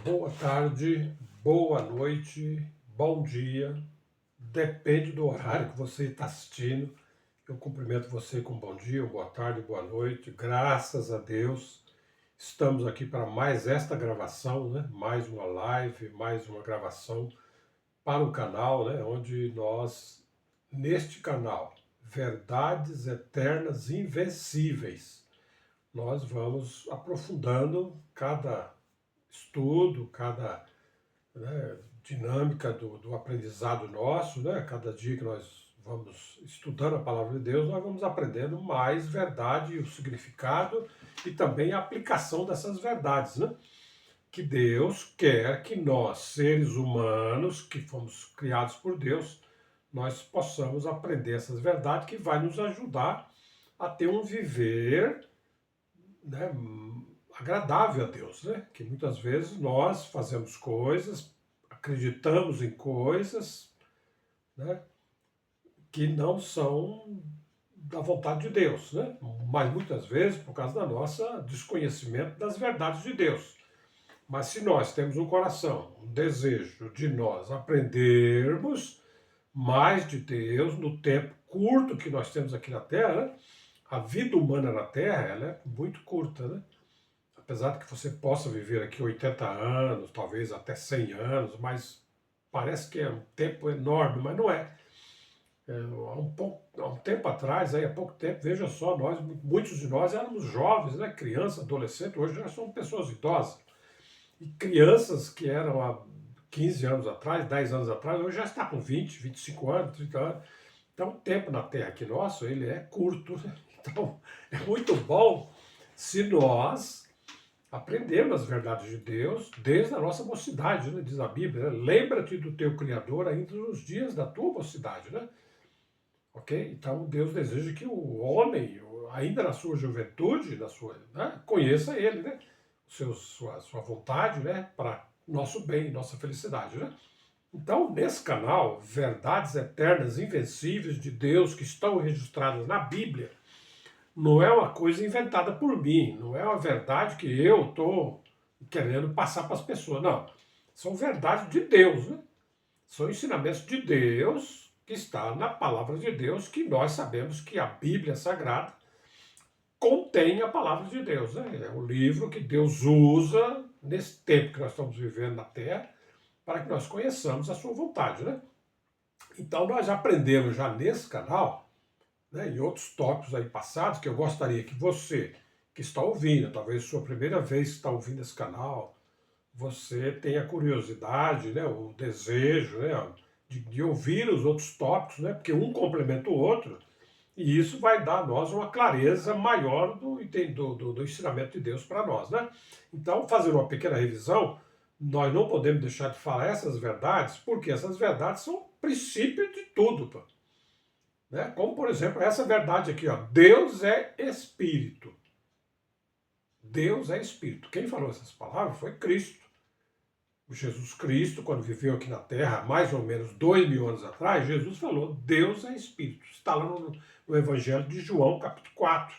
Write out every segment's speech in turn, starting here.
Boa tarde, boa noite, bom dia. Depende do horário que você está assistindo. Eu cumprimento você com bom dia, boa tarde, boa noite. Graças a Deus, estamos aqui para mais esta gravação, né? Mais uma live, mais uma gravação para o canal, né? Onde nós, neste canal, Verdades Eternas Invencíveis, nós vamos aprofundando cada estudo, cada, né, dinâmica do aprendizado nosso, né? Cada dia que nós vamos estudando a palavra de Deus, nós vamos aprendendo mais verdade e o significado e também a aplicação dessas verdades, né? Que Deus quer que nós, seres humanos, que fomos criados por Deus, nós possamos aprender essas verdades que vai nos ajudar a ter um viver, né, agradável a Deus, né? Que muitas vezes nós fazemos coisas, acreditamos em coisas, né, que não são da vontade de Deus, né? Mas muitas vezes por causa da nossa desconhecimento das verdades de Deus. Mas se nós temos um coração, um desejo de nós aprendermos mais de Deus no tempo curto que nós temos aqui na Terra, né? A vida humana na Terra, ela é muito curta, né? Apesar de que você possa viver aqui 80 anos, talvez até 100 anos, mas parece que é um tempo enorme, mas não é. Há um tempo atrás, aí, há pouco tempo, veja só, muitos de nós éramos jovens, né? Crianças, adolescentes, hoje já somos pessoas idosas. E crianças que eram há 15 anos atrás, 10 anos atrás, hoje já está com 20, 25 anos, 30 anos. Então, o tempo na Terra aqui nosso, ele é curto. Né? Então, é muito bom se nós aprendemos as verdades de Deus desde a nossa mocidade, né? Diz a Bíblia, né? Lembra-te do teu Criador ainda nos dias da tua mocidade, né? Ok? Então Deus deseja que o homem, ainda na sua juventude, né? Conheça Ele, né? Sua vontade, né? Para nosso bem, nossa felicidade, né? Então, nesse canal, Verdades Eternas Invencíveis de Deus que estão registradas na Bíblia, não é uma coisa inventada por mim, não é uma verdade que eu estou querendo passar para as pessoas, não. São verdades de Deus, né? São ensinamentos de Deus que está na palavra de Deus, que nós sabemos que a Bíblia Sagrada contém a palavra de Deus, né? É o livro que Deus usa nesse tempo que nós estamos vivendo na Terra para que nós conheçamos a sua vontade, né? Então nós aprendemos já nesse canal, né, e outros tópicos aí passados que eu gostaria que você que está ouvindo, talvez sua primeira vez que está ouvindo esse canal, você tenha curiosidade, né, o desejo, né, de ouvir os outros tópicos, né, porque um complementa o outro, e isso vai dar a nós uma clareza maior do ensinamento de Deus para nós, né? Então, fazendo uma pequena revisão, nós não podemos deixar de falar essas verdades, porque essas verdades são o princípio de tudo, pô, né? Como, por exemplo, essa verdade aqui, ó, Deus é Espírito. Deus é Espírito. Quem falou essas palavras foi Cristo. O Jesus Cristo, quando viveu aqui na Terra, mais ou menos 2000 anos atrás, Jesus falou, Deus é Espírito. Está lá no Evangelho de João, capítulo 4.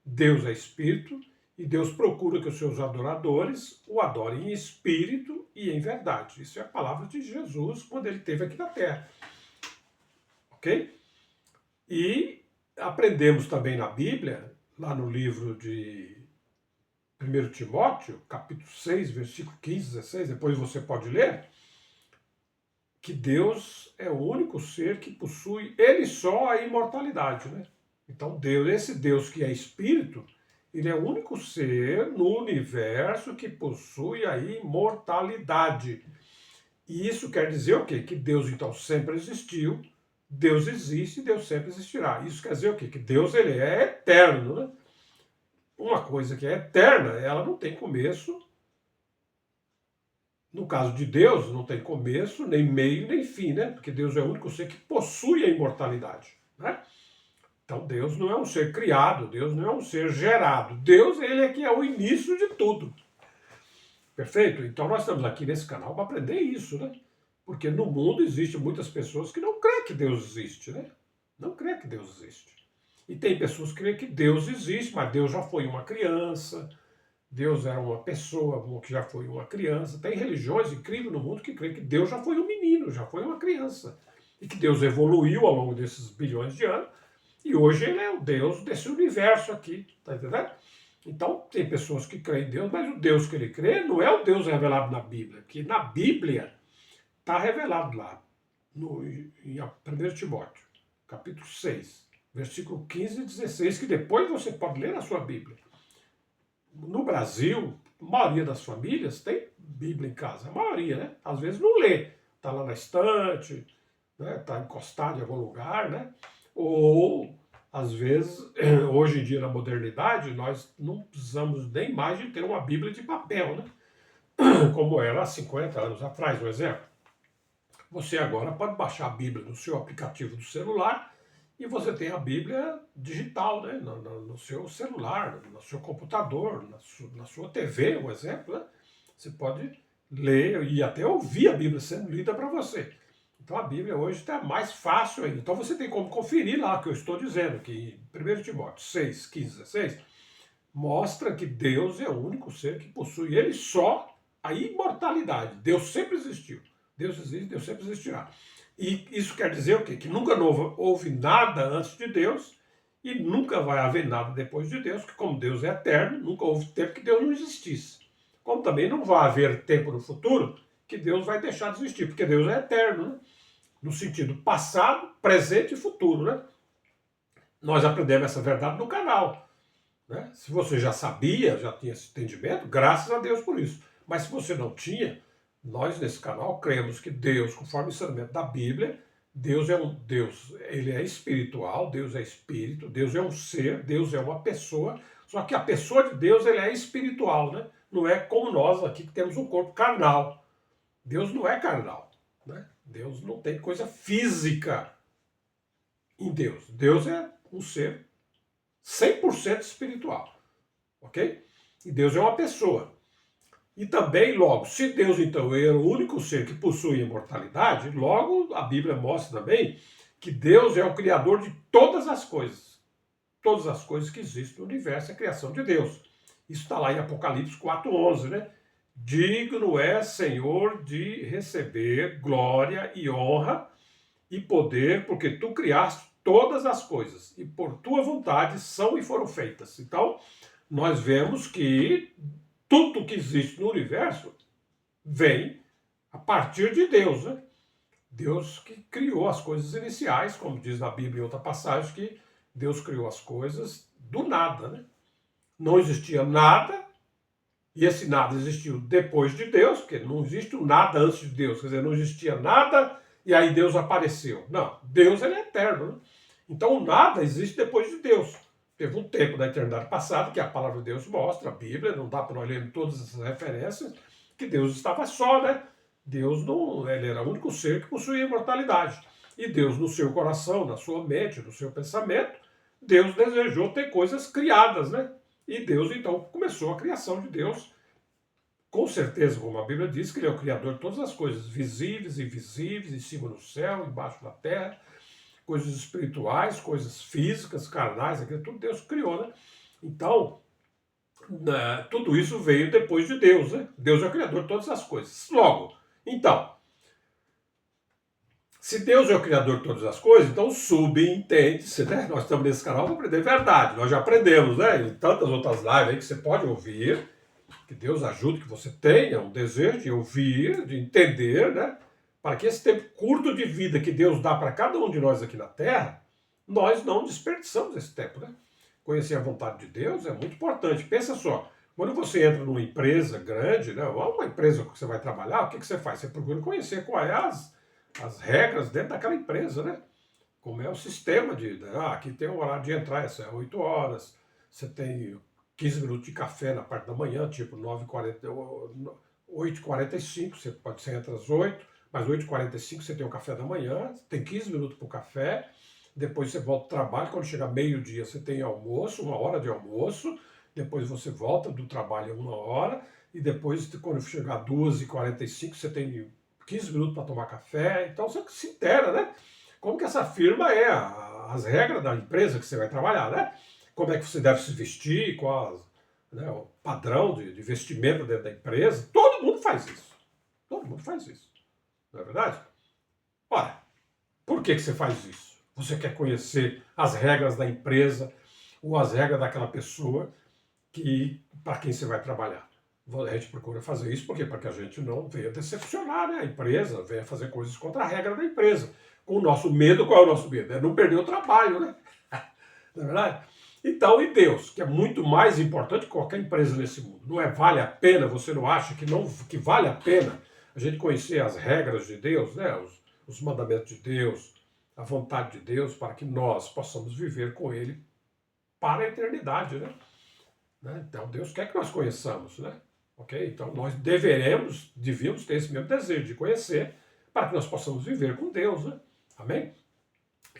Deus é Espírito e Deus procura que os seus adoradores o adorem em espírito e em verdade. Isso é a palavra de Jesus quando ele esteve aqui na Terra. Ok? E aprendemos também na Bíblia, lá no livro de 1 Timóteo, capítulo 6, versículo 15, 16, depois você pode ler, que Deus é o único ser que possui, ele só, a imortalidade, né? Então Deus, esse Deus que é Espírito, ele é o único ser no universo que possui a imortalidade. E isso quer dizer o quê? Que Deus então sempre existiu, Deus existe e Deus sempre existirá. Isso quer dizer o quê? Que Deus ele é eterno, né? Uma coisa que é eterna, ela não tem começo. No caso de Deus, não tem começo, nem meio, nem fim, né? Porque Deus é o único ser que possui a imortalidade, né? Então Deus não é um ser criado, Deus não é um ser gerado. Deus, ele é que é o início de tudo. Perfeito? Então nós estamos aqui nesse canal para aprender isso, né? Porque no mundo existem muitas pessoas que não creem que Deus existe, né? Não creem que Deus existe. E tem pessoas que creem que Deus existe, mas Deus já foi uma criança, Deus era uma pessoa que já foi uma criança. Tem religiões incríveis no mundo que creem que Deus já foi um menino, já foi uma criança. E que Deus evoluiu ao longo desses bilhões de anos. E hoje ele é o Deus desse universo aqui, tá entendendo? Então, tem pessoas que creem em Deus, mas o Deus que ele crê não é o Deus revelado na Bíblia. Que na Bíblia está revelado lá, em 1 Timóteo, capítulo 6, versículo 15 e 16, que depois você pode ler na sua Bíblia. No Brasil, a maioria das famílias tem Bíblia em casa, a maioria, né? Às vezes não lê, está lá na estante, né? Está encostado em algum lugar, né? Ou, às vezes, hoje em dia, na modernidade, nós não precisamos nem mais de ter uma Bíblia de papel, né? Como era há 50 anos atrás, por exemplo. Você agora pode baixar a Bíblia no seu aplicativo do celular e você tem a Bíblia digital, né? No seu celular, no seu computador, na sua TV, um exemplo, né? Você pode ler e até ouvir a Bíblia sendo lida para você. Então a Bíblia hoje está mais fácil ainda. Então você tem como conferir lá o que eu estou dizendo, que em 1 Timóteo 6, 15, 16, mostra que Deus é o único ser que possui ele só a imortalidade. Deus sempre existiu. Deus existe, Deus sempre existirá. E isso quer dizer o quê? Que nunca houve nada antes de Deus e nunca vai haver nada depois de Deus, porque como Deus é eterno, nunca houve tempo que Deus não existisse. Como também não vai haver tempo no futuro que Deus vai deixar de existir, porque Deus é eterno, né? No sentido passado, presente e futuro, né? Nós aprendemos essa verdade no canal, né? Se você já sabia, já tinha esse entendimento, graças a Deus por isso. Mas se você não tinha, nós nesse canal cremos que Deus, conforme o ensinamento da Bíblia, Deus é um Deus, ele é espiritual, Deus é espírito, Deus é um ser, Deus é uma pessoa, só que a pessoa de Deus ele é espiritual, né? Não é como nós aqui que temos um corpo carnal. Deus não é carnal, né? Deus não tem coisa física em Deus. Deus é um ser 100% espiritual, ok? E Deus é uma pessoa. E também, logo, se Deus, então, é o único ser que possui imortalidade, logo a Bíblia mostra também que Deus é o criador de todas as coisas. Todas as coisas que existem no universo é a criação de Deus. Isso está lá em Apocalipse 4:11, né? Digno é, Senhor, de receber glória e honra e poder, porque tu criaste todas as coisas, e por tua vontade são e foram feitas. Então, nós vemos que tudo que existe no universo vem a partir de Deus, né? Deus que criou as coisas iniciais, como diz na Bíblia em outra passagem, que Deus criou as coisas do nada, né? Não existia nada, e esse nada existiu depois de Deus, porque não existe o nada antes de Deus, quer dizer, não existia nada e aí Deus apareceu. Não, Deus ele é eterno, né? Então o nada existe depois de Deus. Teve um tempo da eternidade passada que a palavra de Deus mostra, a Bíblia, não dá para nós ler todas essas referências, que Deus estava só, né? Deus não, ele era o único ser que possuía imortalidade. E Deus, no seu coração, na sua mente, no seu pensamento, Deus desejou ter coisas criadas, né? E Deus, então, começou a criação de Deus. Com certeza, como a Bíblia diz, que ele é o criador de todas as coisas, visíveis e invisíveis, em cima no céu, embaixo da terra, coisas espirituais, coisas físicas, carnais, aquilo tudo Deus criou, né? Então, tudo isso veio depois de Deus, né? Deus é o criador de todas as coisas. Logo, então, se Deus é o criador de todas as coisas, então subentende-se, né? Nós estamos nesse canal para aprender verdade. Nós já aprendemos, né? Em tantas outras lives aí que você pode ouvir, que Deus ajude que você tenha um desejo de ouvir, de entender, né? Para que esse tempo curto de vida que Deus dá para cada um de nós aqui na Terra, nós não desperdiçamos esse tempo, né? Conhecer a vontade de Deus é muito importante. Pensa só, quando você entra numa empresa grande, né? Ou uma empresa que você vai trabalhar, o que você faz? Você procura conhecer quais as regras dentro daquela empresa, né? Como é o sistema aqui tem o horário de entrar, essa é 8 horas, você tem 15 minutos de café na parte da manhã, tipo 9h40, 8h45, você entra às 8, mas 8h45 você tem o café da manhã, tem 15 minutos para o café, depois você volta ao trabalho, quando chegar meio-dia você tem almoço, 1 hora de almoço, depois você volta do trabalho 1 hora, e depois quando chegar 2h45 você tem 15 minutos para tomar café, então você se intera, né? Como que essa firma é, as regras da empresa que você vai trabalhar, né? Como é que você deve se vestir, né, o padrão de vestimenta dentro da empresa. Todo mundo faz isso. Todo mundo faz isso. Não é verdade? Ora, por que você faz isso? Você quer conhecer as regras da empresa ou as regras daquela pessoa para quem você vai trabalhar. A gente procura fazer isso porque para que a gente não venha decepcionar, né, a empresa, venha fazer coisas contra a regra da empresa. Com o nosso medo, qual é o nosso medo? É não perder o trabalho, né? Não é verdade? Então, e Deus, que é muito mais importante que qualquer empresa nesse mundo. Não é vale a pena, você não acha que vale a pena a gente conhecer as regras de Deus, né? Os mandamentos de Deus, a vontade de Deus, para que nós possamos viver com Ele para a eternidade, né? Então, Deus quer que nós conheçamos, né? Ok? Então, nós devíamos ter esse mesmo desejo de conhecer para que nós possamos viver com Deus, né? Amém?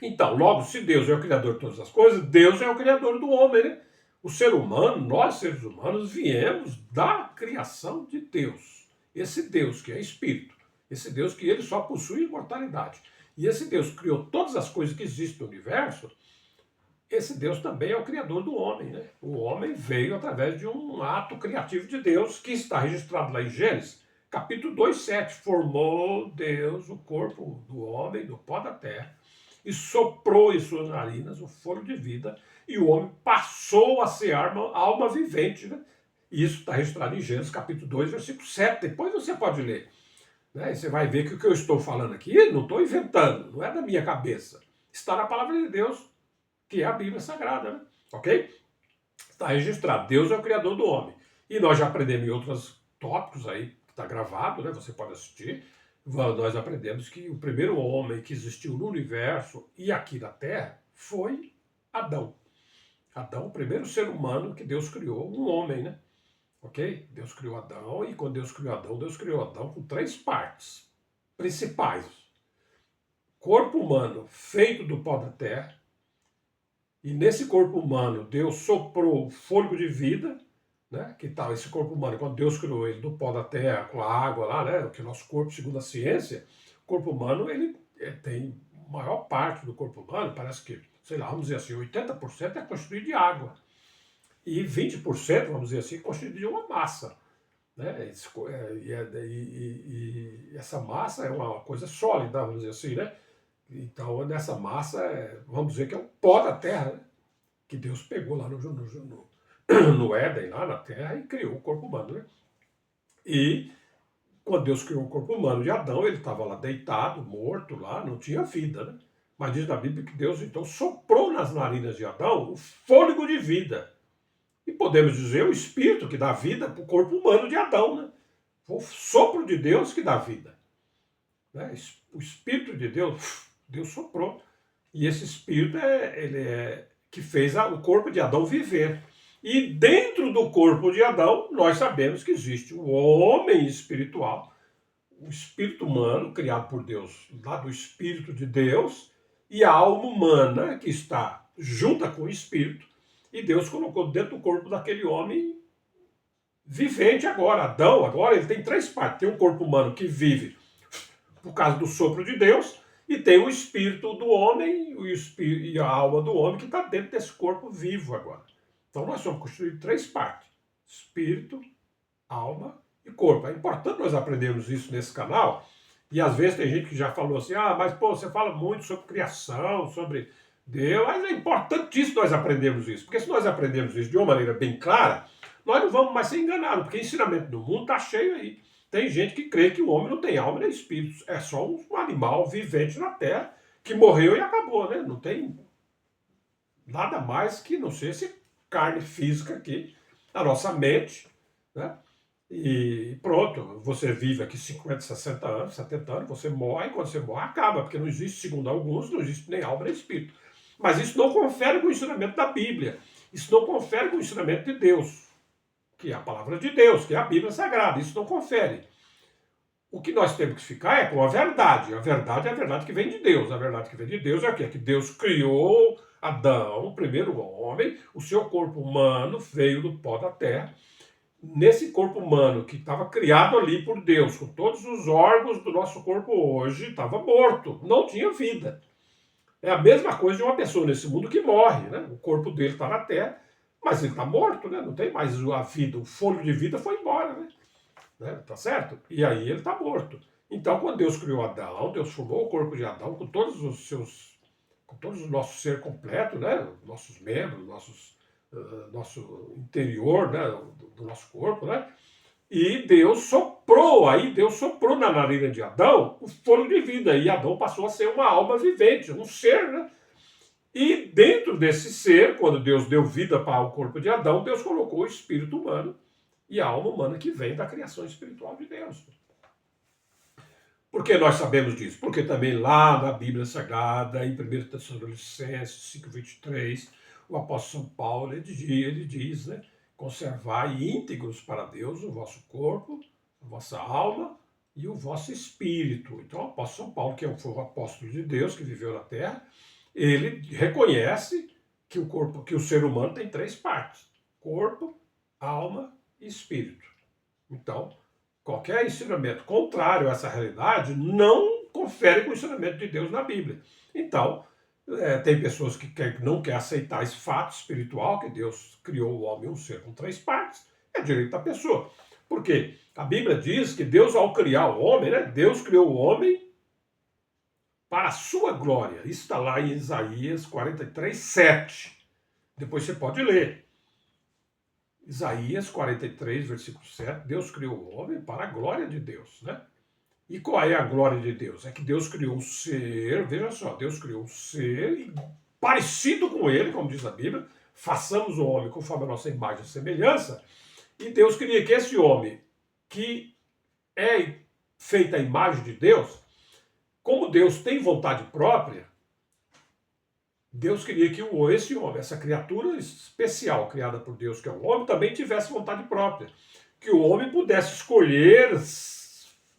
Então, logo, se Deus é o Criador de todas as coisas, Deus é o Criador do homem, né? O ser humano, nós seres humanos, viemos da criação de Deus. Esse Deus que é Espírito, esse Deus que ele só possui imortalidade. E esse Deus criou todas as coisas que existem no universo. Esse Deus também é o Criador do homem, né? O homem veio através de um ato criativo de Deus que está registrado lá em Gênesis, capítulo 2:7. Formou Deus o corpo do homem do pó da terra e soprou em suas narinas o fôlego de vida e o homem passou a ser alma vivente, né? Isso está registrado em Gênesis, capítulo 2, versículo 7. Depois você pode ler, né? E você vai ver que o que eu estou falando aqui, não estou inventando, não é da minha cabeça. Está na palavra de Deus, que é a Bíblia Sagrada, né? Ok? Está registrado. Deus é o Criador do homem. E nós já aprendemos em outros tópicos aí, que está gravado, né? Você pode assistir. Nós aprendemos que o primeiro homem que existiu no universo e aqui na Terra foi Adão. Adão, o primeiro ser humano que Deus criou, um homem, né? Ok? Deus criou Adão, e quando Deus criou Adão com 3 partes principais. Corpo humano feito do pó da terra. E nesse corpo humano, Deus soprou fôlego de vida, né? Que tal esse corpo humano? Quando Deus criou ele do pó da terra, com a água lá, né? Que o nosso corpo, segundo a ciência, o corpo humano, ele tem maior parte do corpo humano, parece que, sei lá, vamos dizer assim, 80% é constituído de água. E 20%, vamos dizer assim, é constituído de uma massa. Né? E essa massa é uma coisa sólida, vamos dizer assim, né? Então, nessa massa, vamos dizer que é o pó da terra, né? Que Deus pegou lá no Éden, lá na terra, e criou o corpo humano. Né? E quando Deus criou o corpo humano de Adão, ele estava lá deitado, morto lá, não tinha vida. Né? Mas diz na Bíblia que Deus, então, soprou nas narinas de Adão o fôlego de vida. E podemos dizer o espírito que dá vida para o corpo humano de Adão. Né? Foi o sopro de Deus que dá vida. Né? O espírito de Deus, Deus soprou. E esse espírito que fez o corpo de Adão viver. E dentro do corpo de Adão, nós sabemos que existe o homem espiritual, o espírito humano, criado por Deus, lá do espírito de Deus, e a alma humana, que está junta com o espírito, e Deus colocou dentro do corpo daquele homem vivente agora. Adão, agora, ele tem 3 partes. Tem um corpo humano que vive por causa do sopro de Deus, e tem o espírito do homem e a alma do homem que está dentro desse corpo vivo agora. Então nós somos constituídos de 3 partes: espírito, alma e corpo. É importante nós aprendermos isso nesse canal. E às vezes tem gente que já falou assim, mas pô, você fala muito sobre criação, sobre Deus, mas é importantíssimo nós aprendermos isso. Porque se nós aprendemos isso de uma maneira bem clara, nós não vamos mais ser enganados, porque ensinamento do mundo está cheio aí. Tem gente que crê que o homem não tem alma nem espírito, é só um animal vivente na terra que morreu e acabou, né? Não tem nada mais que não sei se carne física aqui, a nossa mente, né? E pronto, você vive aqui 50, 60 anos, 70 anos, você morre, e quando você morre acaba, porque não existe, segundo alguns, não existe nem alma nem espírito. Mas isso não confere com o ensinamento da Bíblia, isso não confere com o ensinamento de Deus, que é a palavra de Deus, que é a Bíblia Sagrada, isso não confere. O que nós temos que ficar é com a verdade é a verdade que vem de Deus. A verdade que vem de Deus é o quê? Que Deus criou Adão, o primeiro homem, o seu corpo humano veio do pó da terra. Nesse corpo humano que estava criado ali por Deus, com todos os órgãos do nosso corpo hoje, estava morto, não tinha vida. É a mesma coisa de uma pessoa nesse mundo que morre, né? O corpo dele está na terra, Mas ele está morto, né? Não tem mais a vida, o fôlego de vida foi embora, né? Tá certo? E aí ele está morto. Então, quando Deus criou Adão, Deus formou o corpo de Adão com todos os seus, com todos o nosso ser completo, né? Nossos membros, nosso interior, né? Do nosso corpo, né? E Deus soprou na narina de Adão o fôlego de vida. E Adão passou a ser uma alma vivente, um ser, né? E dentro desse ser, quando Deus deu vida para o corpo de Adão, Deus colocou o espírito humano e a alma humana que vem da criação espiritual de Deus. Por que nós sabemos disso? Porque também lá na Bíblia Sagrada, em 1 Tessalonicenses 5:23, o apóstolo São Paulo ele diz, né? Conservai íntegros para Deus o vosso corpo, a vossa alma e o vosso espírito. Então, o apóstolo São Paulo, que foi o apóstolo de Deus, que viveu na terra, ele reconhece que o ser humano tem três partes: corpo, alma e espírito. Então, qualquer ensinamento contrário a essa realidade não confere com o ensinamento de Deus na Bíblia. Então, tem pessoas que não querem aceitar esse fato espiritual, que Deus criou o homem um ser com três partes, é direito da pessoa. Por quê? A Bíblia diz que Deus, ao criar o homem, né, Deus criou o homem para a sua glória. Isso está lá em Isaías 43:7. Depois você pode ler. Isaías 43, versículo 7, Deus criou o homem para a glória de Deus, né? E qual é a glória de Deus? É que Deus criou um ser, veja só, Deus criou um ser parecido com ele, como diz a Bíblia, façamos o homem conforme a nossa imagem e semelhança, e Deus queria que esse homem, que é feito à imagem de Deus, como Deus tem vontade própria, Deus queria que esse homem, essa criatura especial criada por Deus, que é o homem, também tivesse vontade própria. Que o homem pudesse escolher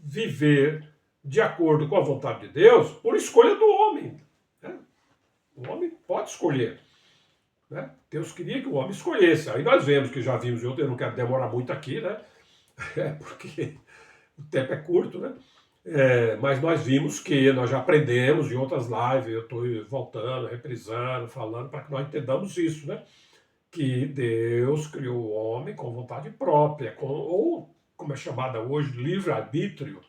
viver de acordo com a vontade de Deus por escolha do homem. Né? O homem pode escolher. Né? Deus queria que o homem escolhesse. Aí nós vemos que já vimos, eu não quero demorar muito aqui, né? Porque o tempo é curto, né? Mas nós vimos que nós já aprendemos em outras lives, eu estou voltando, reprisando, falando, para que nós entendamos isso, né? Que Deus criou o homem com vontade própria, ou como é chamada hoje, livre-arbítrio,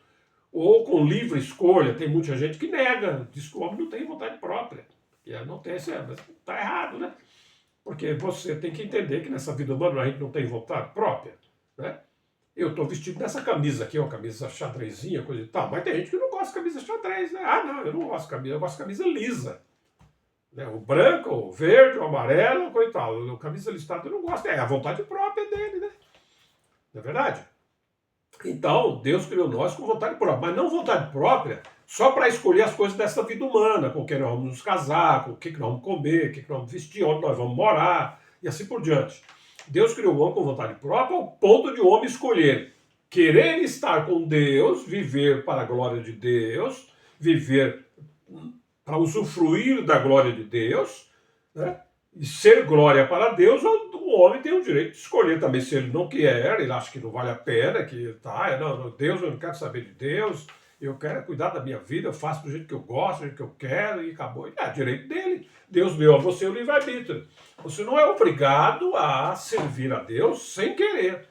ou com livre escolha. Tem muita gente que nega, diz que o homem não tem vontade própria. Não tem, mas está errado, né? Porque você tem que entender que nessa vida humana a gente não tem vontade própria, né? Eu estou vestido nessa camisa aqui, uma camisa xadrezinha, coisa e tal, mas tem gente que não gosta de camisa xadrez, né? Ah, não, eu não gosto de camisa, eu gosto de camisa lisa. Né? O branco, o verde, o amarelo, coisa e tal. A camisa listada eu não gosto, é a vontade própria dele, né? Não é verdade? Então, Deus criou nós com vontade própria, mas não vontade própria só para escolher as coisas dessa vida humana, com quem nós vamos nos casar, com o que nós vamos comer, o que nós vamos vestir, onde nós vamos morar, e assim por diante. Deus criou o homem com vontade própria ao ponto de o homem escolher querer estar com Deus, viver para a glória de Deus, viver para usufruir da glória de Deus, né? E ser glória para Deus, o homem tem o direito de escolher também se ele não quer, ele acha que não vale a pena, que não, Deus, eu não quero saber de Deus, eu quero cuidar da minha vida, eu faço do jeito que eu gosto, do jeito que eu quero, e acabou. É direito dele. Deus deu a você o livre-arbítrio. Você não é obrigado a servir a Deus sem querer.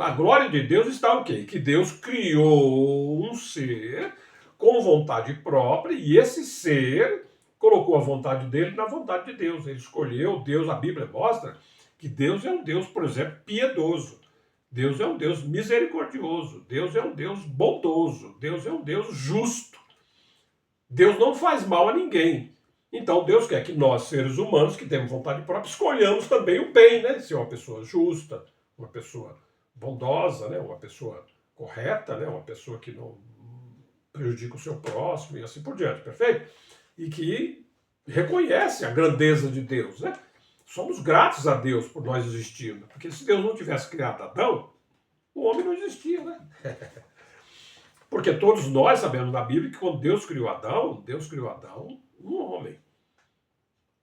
A glória de Deus está o quê? Que Deus criou um ser com vontade própria, e esse ser colocou a vontade dele na vontade de Deus. Ele escolheu Deus, a Bíblia mostra que Deus é um Deus, por exemplo, piedoso. Deus é um Deus misericordioso. Deus é um Deus bondoso. Deus é um Deus justo. Deus não faz mal a ninguém. Então Deus quer que nós, seres humanos, que temos vontade própria, escolhamos também o bem, né? Ser uma pessoa justa, uma pessoa bondosa, né? Uma pessoa correta, né? Uma pessoa que não prejudica o seu próximo e assim por diante, perfeito? E que reconhece a grandeza de Deus, né? Somos gratos a Deus por nós existirmos, porque se Deus não tivesse criado Adão, o homem não existia, né? Porque todos nós sabemos na Bíblia que quando Deus criou Adão um homem.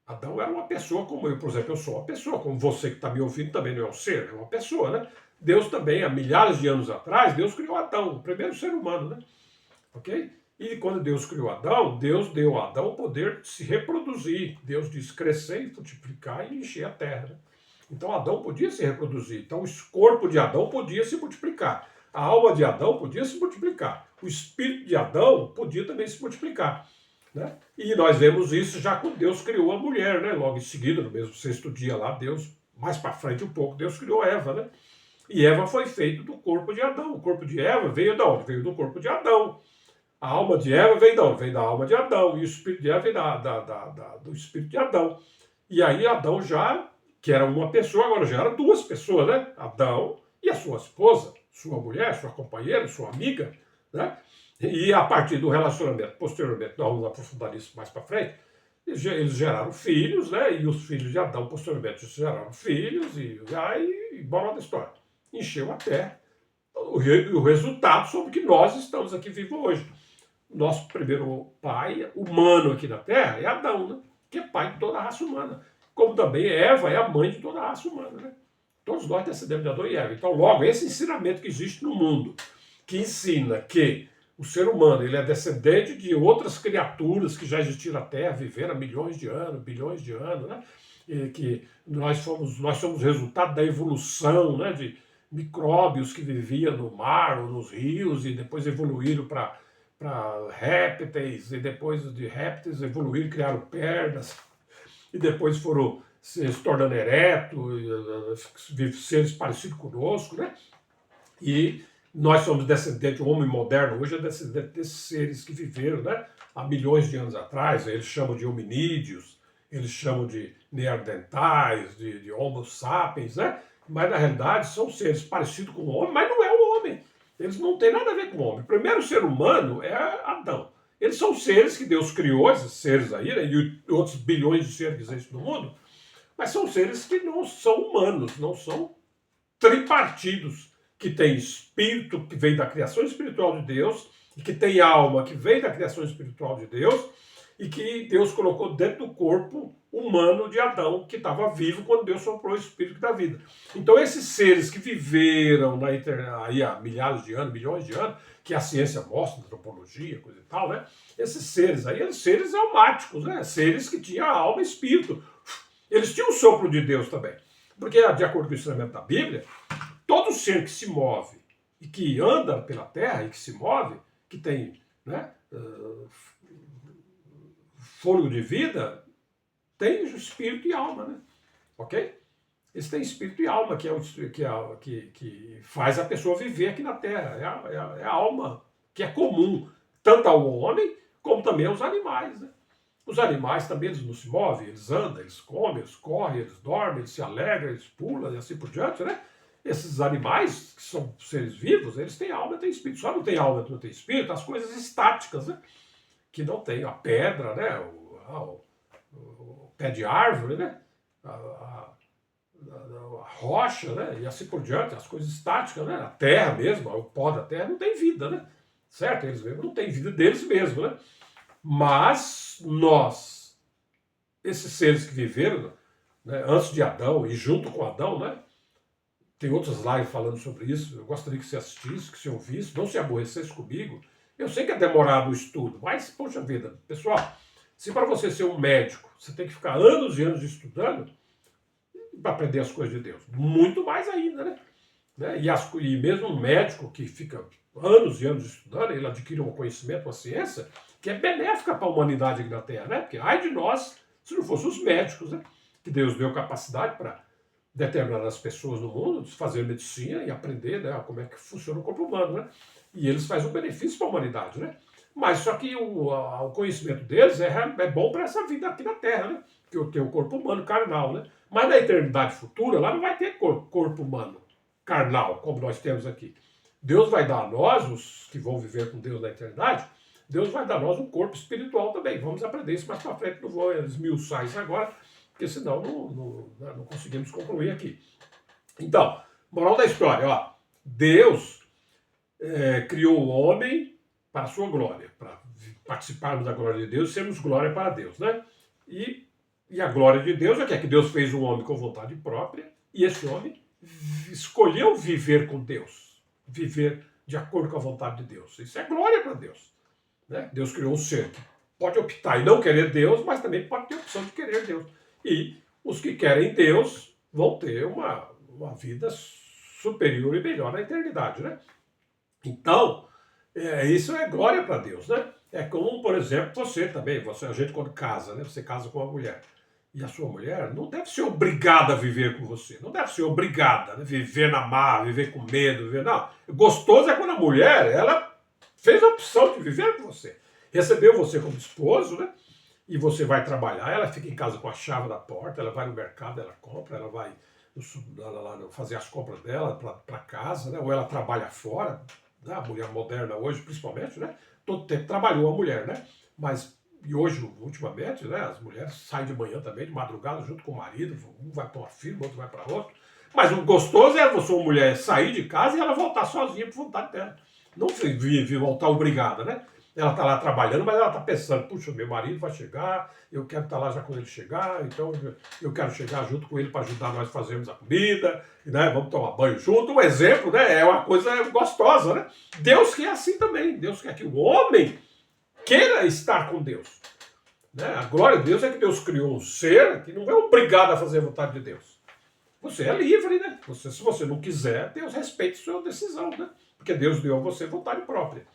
Adão era uma pessoa como eu, por exemplo, eu sou uma pessoa, como você que está me ouvindo também não é um ser, é uma pessoa, né? Deus também, há milhares de anos atrás, Deus criou Adão, o primeiro ser humano, né? Ok? E quando Deus criou Adão, Deus deu a Adão o poder de se reproduzir. Deus disse crescer, multiplicar e encher a terra. Né? Então Adão podia se reproduzir. Então o corpo de Adão podia se multiplicar. A alma de Adão podia se multiplicar. O espírito de Adão podia também se multiplicar. Né? E nós vemos isso já quando Deus criou a mulher, né? Logo em seguida, no mesmo sexto dia lá, Deus, mais para frente um pouco, Deus criou Eva, né? E Eva foi feita do corpo de Adão. O corpo de Eva veio de onde? Veio do corpo de Adão. A alma de Eva veio de onde? Veio da alma de Adão. E o espírito de Eva veio do espírito de Adão. E aí Adão já, que era uma pessoa, agora já eram duas pessoas, né? Adão e a sua esposa, sua mulher, sua companheira, sua amiga, né? E a partir do relacionamento, posteriormente, nós vamos aprofundar isso mais para frente, eles geraram filhos, né? E os filhos de Adão, posteriormente, geraram filhos, e aí, bora da história. Encheu a terra. O resultado sobre que nós estamos aqui vivos hoje. Nosso primeiro pai humano aqui na Terra é Adão, né? Que é pai de toda a raça humana. Como também Eva é a mãe de toda a raça humana, né? Todos nós descendemos de Adão e Eva. Então, logo, esse ensinamento que existe no mundo, que ensina que o ser humano ele é descendente de outras criaturas que já existiram na Terra, viveram há milhões de anos, bilhões de anos, né? E que nós somos resultado da evolução, né? De micróbios que viviam no mar ou nos rios e depois evoluíram para répteis, e depois de répteis evoluíram, criaram pernas, e depois foram se tornando eretos, seres parecidos conosco, né? E nós somos descendentes, o homem moderno hoje é descendente desses seres que viveram, né, há milhões de anos atrás. Eles chamam de hominídeos, eles chamam de neandertais, de homo sapiens, né? Mas na realidade são seres parecidos com o homem, mas não é o homem. Eles não têm nada a ver com o homem. O primeiro ser humano é Adão. Eles são seres que Deus criou, esses seres aí, né, e outros bilhões de seres que existem no mundo, mas são seres que não são humanos, não são tripartidos, que tem espírito que vem da criação espiritual de Deus, e que tem alma que vem da criação espiritual de Deus, e que Deus colocou dentro do corpo humano de Adão, que estava vivo quando Deus soprou o espírito da vida. Então esses seres que viveram na aí há milhares de anos, milhões de anos, que a ciência mostra, antropologia, coisa e tal, né? Esses seres aí eram seres almáticos, né? Seres que tinham alma e espírito. Eles tinham o sopro de Deus também. Porque, de acordo com o ensinamento da Bíblia, todo ser que se move e que anda pela terra e que se move, que tem, né, fôlego de vida, tem espírito e alma, né? Ok? Eles têm espírito e alma, que faz a pessoa viver aqui na terra. É a alma que é comum, tanto ao homem como também aos animais, né? Os animais também eles não se movem, eles andam, eles comem, eles correm, eles dormem, eles se alegram, eles pulam e assim por diante, né? Esses animais, que são seres vivos, eles têm alma e têm espírito. Só não tem alma e não tem espírito as coisas estáticas, né? Que não tem a pedra, né? O pé de árvore, né? A rocha, né? E assim por diante, as coisas estáticas, né? A terra mesmo, o pó da terra não tem vida, né? Certo? Eles mesmos não têm vida deles mesmos, né? Mas nós, esses seres que viveram, né, antes de Adão e junto com Adão, né? Tem outras lives falando sobre isso. Eu gostaria que você assistisse, que você ouvisse, não se aborrecesse comigo. Eu sei que é demorado o estudo, mas, poxa vida, pessoal, se para você ser um médico, você tem que ficar anos e anos estudando para aprender as coisas de Deus, muito mais ainda, né? E mesmo um médico que fica anos e anos estudando, ele adquire um conhecimento, uma ciência, que é benéfica para a humanidade aqui na Terra, né? Porque ai de nós, se não fossem os médicos, né? Que Deus deu capacidade para determinadas pessoas no mundo fazer medicina e aprender, né, como é que funciona o corpo humano, né? E eles fazem um benefício para a humanidade, né? Mas só que o conhecimento deles é bom para essa vida aqui na Terra, né? Que eu tenho o corpo humano carnal, né? Mas na eternidade futura, lá não vai ter corpo humano carnal, como nós temos aqui. Deus vai dar a nós, os que vão viver com Deus na eternidade, Deus vai dar a nós um corpo espiritual também. Vamos aprender isso mais para frente, não vou esmiuçar isso agora, porque senão não conseguimos concluir aqui. Então, moral da história, ó, Deus criou o homem para a sua glória, para participarmos da glória de Deus e sermos glória para Deus, né? E a glória de Deus é que Deus fez um homem com vontade própria e esse homem escolheu viver com Deus, viver de acordo com a vontade de Deus. Isso é glória para Deus, né? Deus criou um ser que pode optar e não querer Deus, mas também pode ter a opção de querer Deus. E os que querem Deus vão ter uma vida superior e melhor na eternidade, né? Então, isso é glória para Deus, né? É como, por exemplo, você também, a gente quando casa, né? Você casa com uma mulher. E a sua mulher não deve ser obrigada a viver com você. Não deve ser obrigada, né? Viver na mar, viver com medo, viver. Não. Gostoso é quando a mulher, ela fez a opção de viver com você. Recebeu você como esposo, né? E você vai trabalhar, ela fica em casa com a chave da porta, ela vai no mercado, ela compra, ela vai fazer as compras dela para casa, né? Ou ela trabalha fora, né? A mulher moderna hoje, principalmente, né? Todo tempo trabalhou a mulher, né? Mas, e hoje, ultimamente, né? As mulheres saem de manhã também, de madrugada, junto com o marido, um vai para uma firma, o outro vai para outro. Mas o gostoso é você, uma mulher, sair de casa e ela voltar sozinha por vontade dela. Não vive voltar obrigada, né? Ela está lá trabalhando, mas ela está pensando, puxa, meu marido vai chegar, eu quero estar lá já quando ele chegar, então eu quero chegar junto com ele para ajudar nós a fazermos a comida, né? Vamos tomar banho junto. Um exemplo, né? É uma coisa gostosa, né? Deus quer assim também. Deus quer que o homem queira estar com Deus. Né? A glória de Deus é que Deus criou um ser que não é obrigado a fazer a vontade de Deus. Você é livre, né? Se você não quiser, Deus respeita a sua decisão, né? Porque Deus deu a você vontade própria.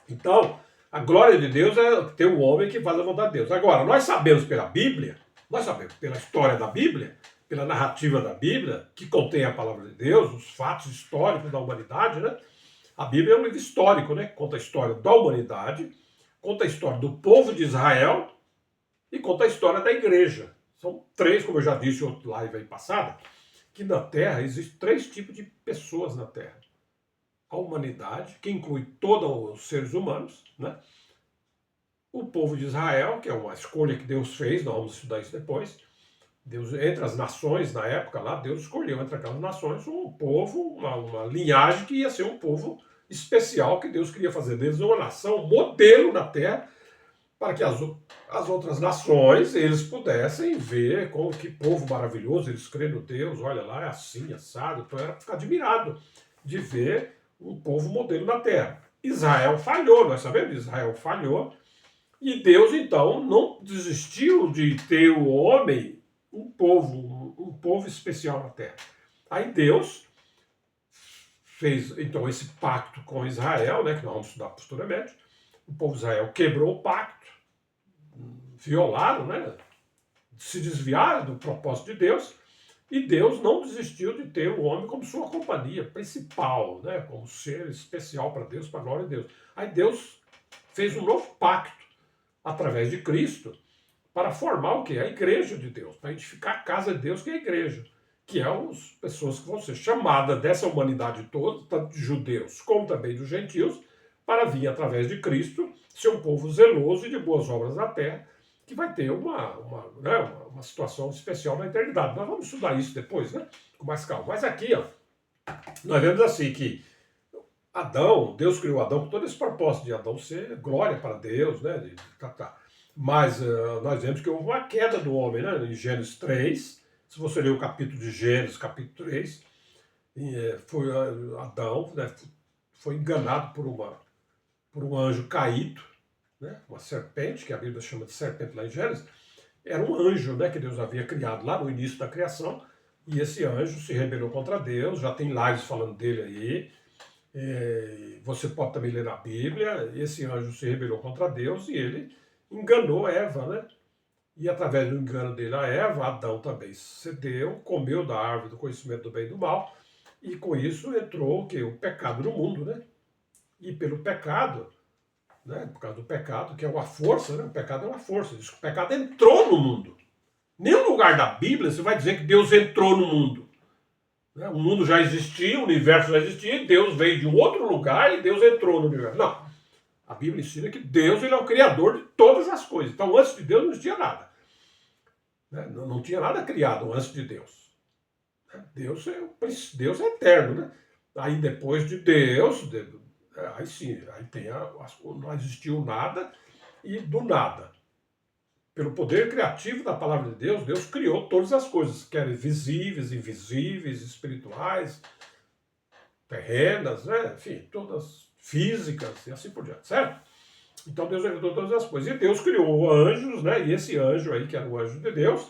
Então, a glória de Deus é ter um homem que faz a vontade de Deus. Agora, nós sabemos pela Bíblia, nós sabemos pela história da Bíblia, pela narrativa da Bíblia, que contém a palavra de Deus, os fatos históricos da humanidade, né? A Bíblia é um livro histórico, né? Conta a história da humanidade, conta a história do povo de Israel e conta a história da igreja. São três, como eu já disse em outra live aí passada, que na Terra existem três tipos de pessoas na Terra. A humanidade, que inclui todos os seres humanos, né? O povo de Israel, que é uma escolha que Deus fez, nós vamos estudar isso depois. Deus, entre as nações, na época lá, Deus escolheu entre aquelas nações um povo, uma linhagem que ia ser um povo especial, que Deus queria fazer deles uma nação, um modelo na Terra, para que as outras nações, eles pudessem ver como que povo maravilhoso, eles creem no Deus, olha lá, é assim, assado, então era ficar admirado de ver um povo modelo na Terra. Israel falhou, nós sabemos, Israel falhou, e Deus então não desistiu de ter o homem, um povo especial na Terra. Aí Deus fez então esse pacto com Israel, né, que nós vamos estudar posteriormente. O povo de Israel quebrou o pacto, violaram, né, se desviaram do propósito de Deus, e Deus não desistiu de ter o homem como sua companhia principal, né, como ser especial para Deus, para a glória de Deus. Aí Deus fez um novo pacto através de Cristo para formar o que? A igreja de Deus, para edificar a casa de Deus, que é a igreja, que é as pessoas que vão ser chamadas dessa humanidade toda, tanto de judeus como também dos gentios, para vir através de Cristo ser um povo zeloso e de boas obras na terra, que vai ter uma situação especial na eternidade. Nós vamos estudar isso depois, né? Com mais calma. Mas aqui, ó, nós vemos assim que Adão, Deus criou Adão com todo esse propósito de Adão ser glória para Deus, né? Mas nós vemos que houve uma queda do homem, né? Em Gênesis 3, se você ler o capítulo de Gênesis, capítulo 3, foi Adão, né? Foi enganado por um anjo caído, né? Uma serpente, que a Bíblia chama de serpente lá em Gênesis, era um anjo, né, que Deus havia criado lá no início da criação, e esse anjo se rebelou contra Deus, já tem lives falando dele aí, você pode também ler na Bíblia, esse anjo se rebelou contra Deus e ele enganou Eva, né? E através do engano dele a Eva, Adão também cedeu, comeu da árvore do conhecimento do bem e do mal, e com isso entrou o quê? O pecado no mundo, né? E pelo pecado, né, por causa do pecado, que é uma força, né? O pecado é uma força. Diz que o pecado entrou no mundo. Nenhum lugar da Bíblia você vai dizer que Deus entrou no mundo. Né? O mundo já existia, o universo já existia, Deus veio de um outro lugar e Deus entrou no universo. Não. A Bíblia ensina que Deus ele é o criador de todas as coisas. Então, antes de Deus não existia nada. Né? Não tinha nada criado antes de Deus. Deus é eterno. Né? Aí depois de Deus, aí sim, aí não existiu nada e do nada. Pelo poder criativo da palavra de Deus, Deus criou todas as coisas, quer visíveis, invisíveis, espirituais, terrenas, né? Enfim, todas físicas e assim por diante, certo? Então Deus criou todas as coisas. E Deus criou anjos, né? E esse anjo aí, que era o anjo de Deus,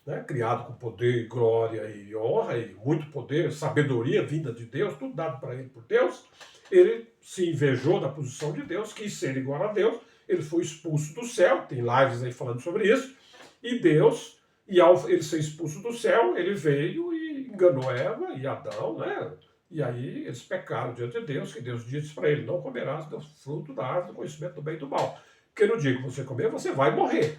né? Criado com poder, glória e honra, e muito poder, sabedoria vinda de Deus, tudo dado para ele por Deus. Ele se invejou da posição de Deus, quis ser igual a Deus, ele foi expulso do céu, tem lives aí falando sobre isso, e Deus, e ao ele ser expulso do céu, ele veio e enganou Eva e Adão, né? E aí eles pecaram diante de Deus, que Deus disse para ele, não comerás do fruto da árvore do conhecimento do bem e do mal. Porque no dia que você comer, você vai morrer.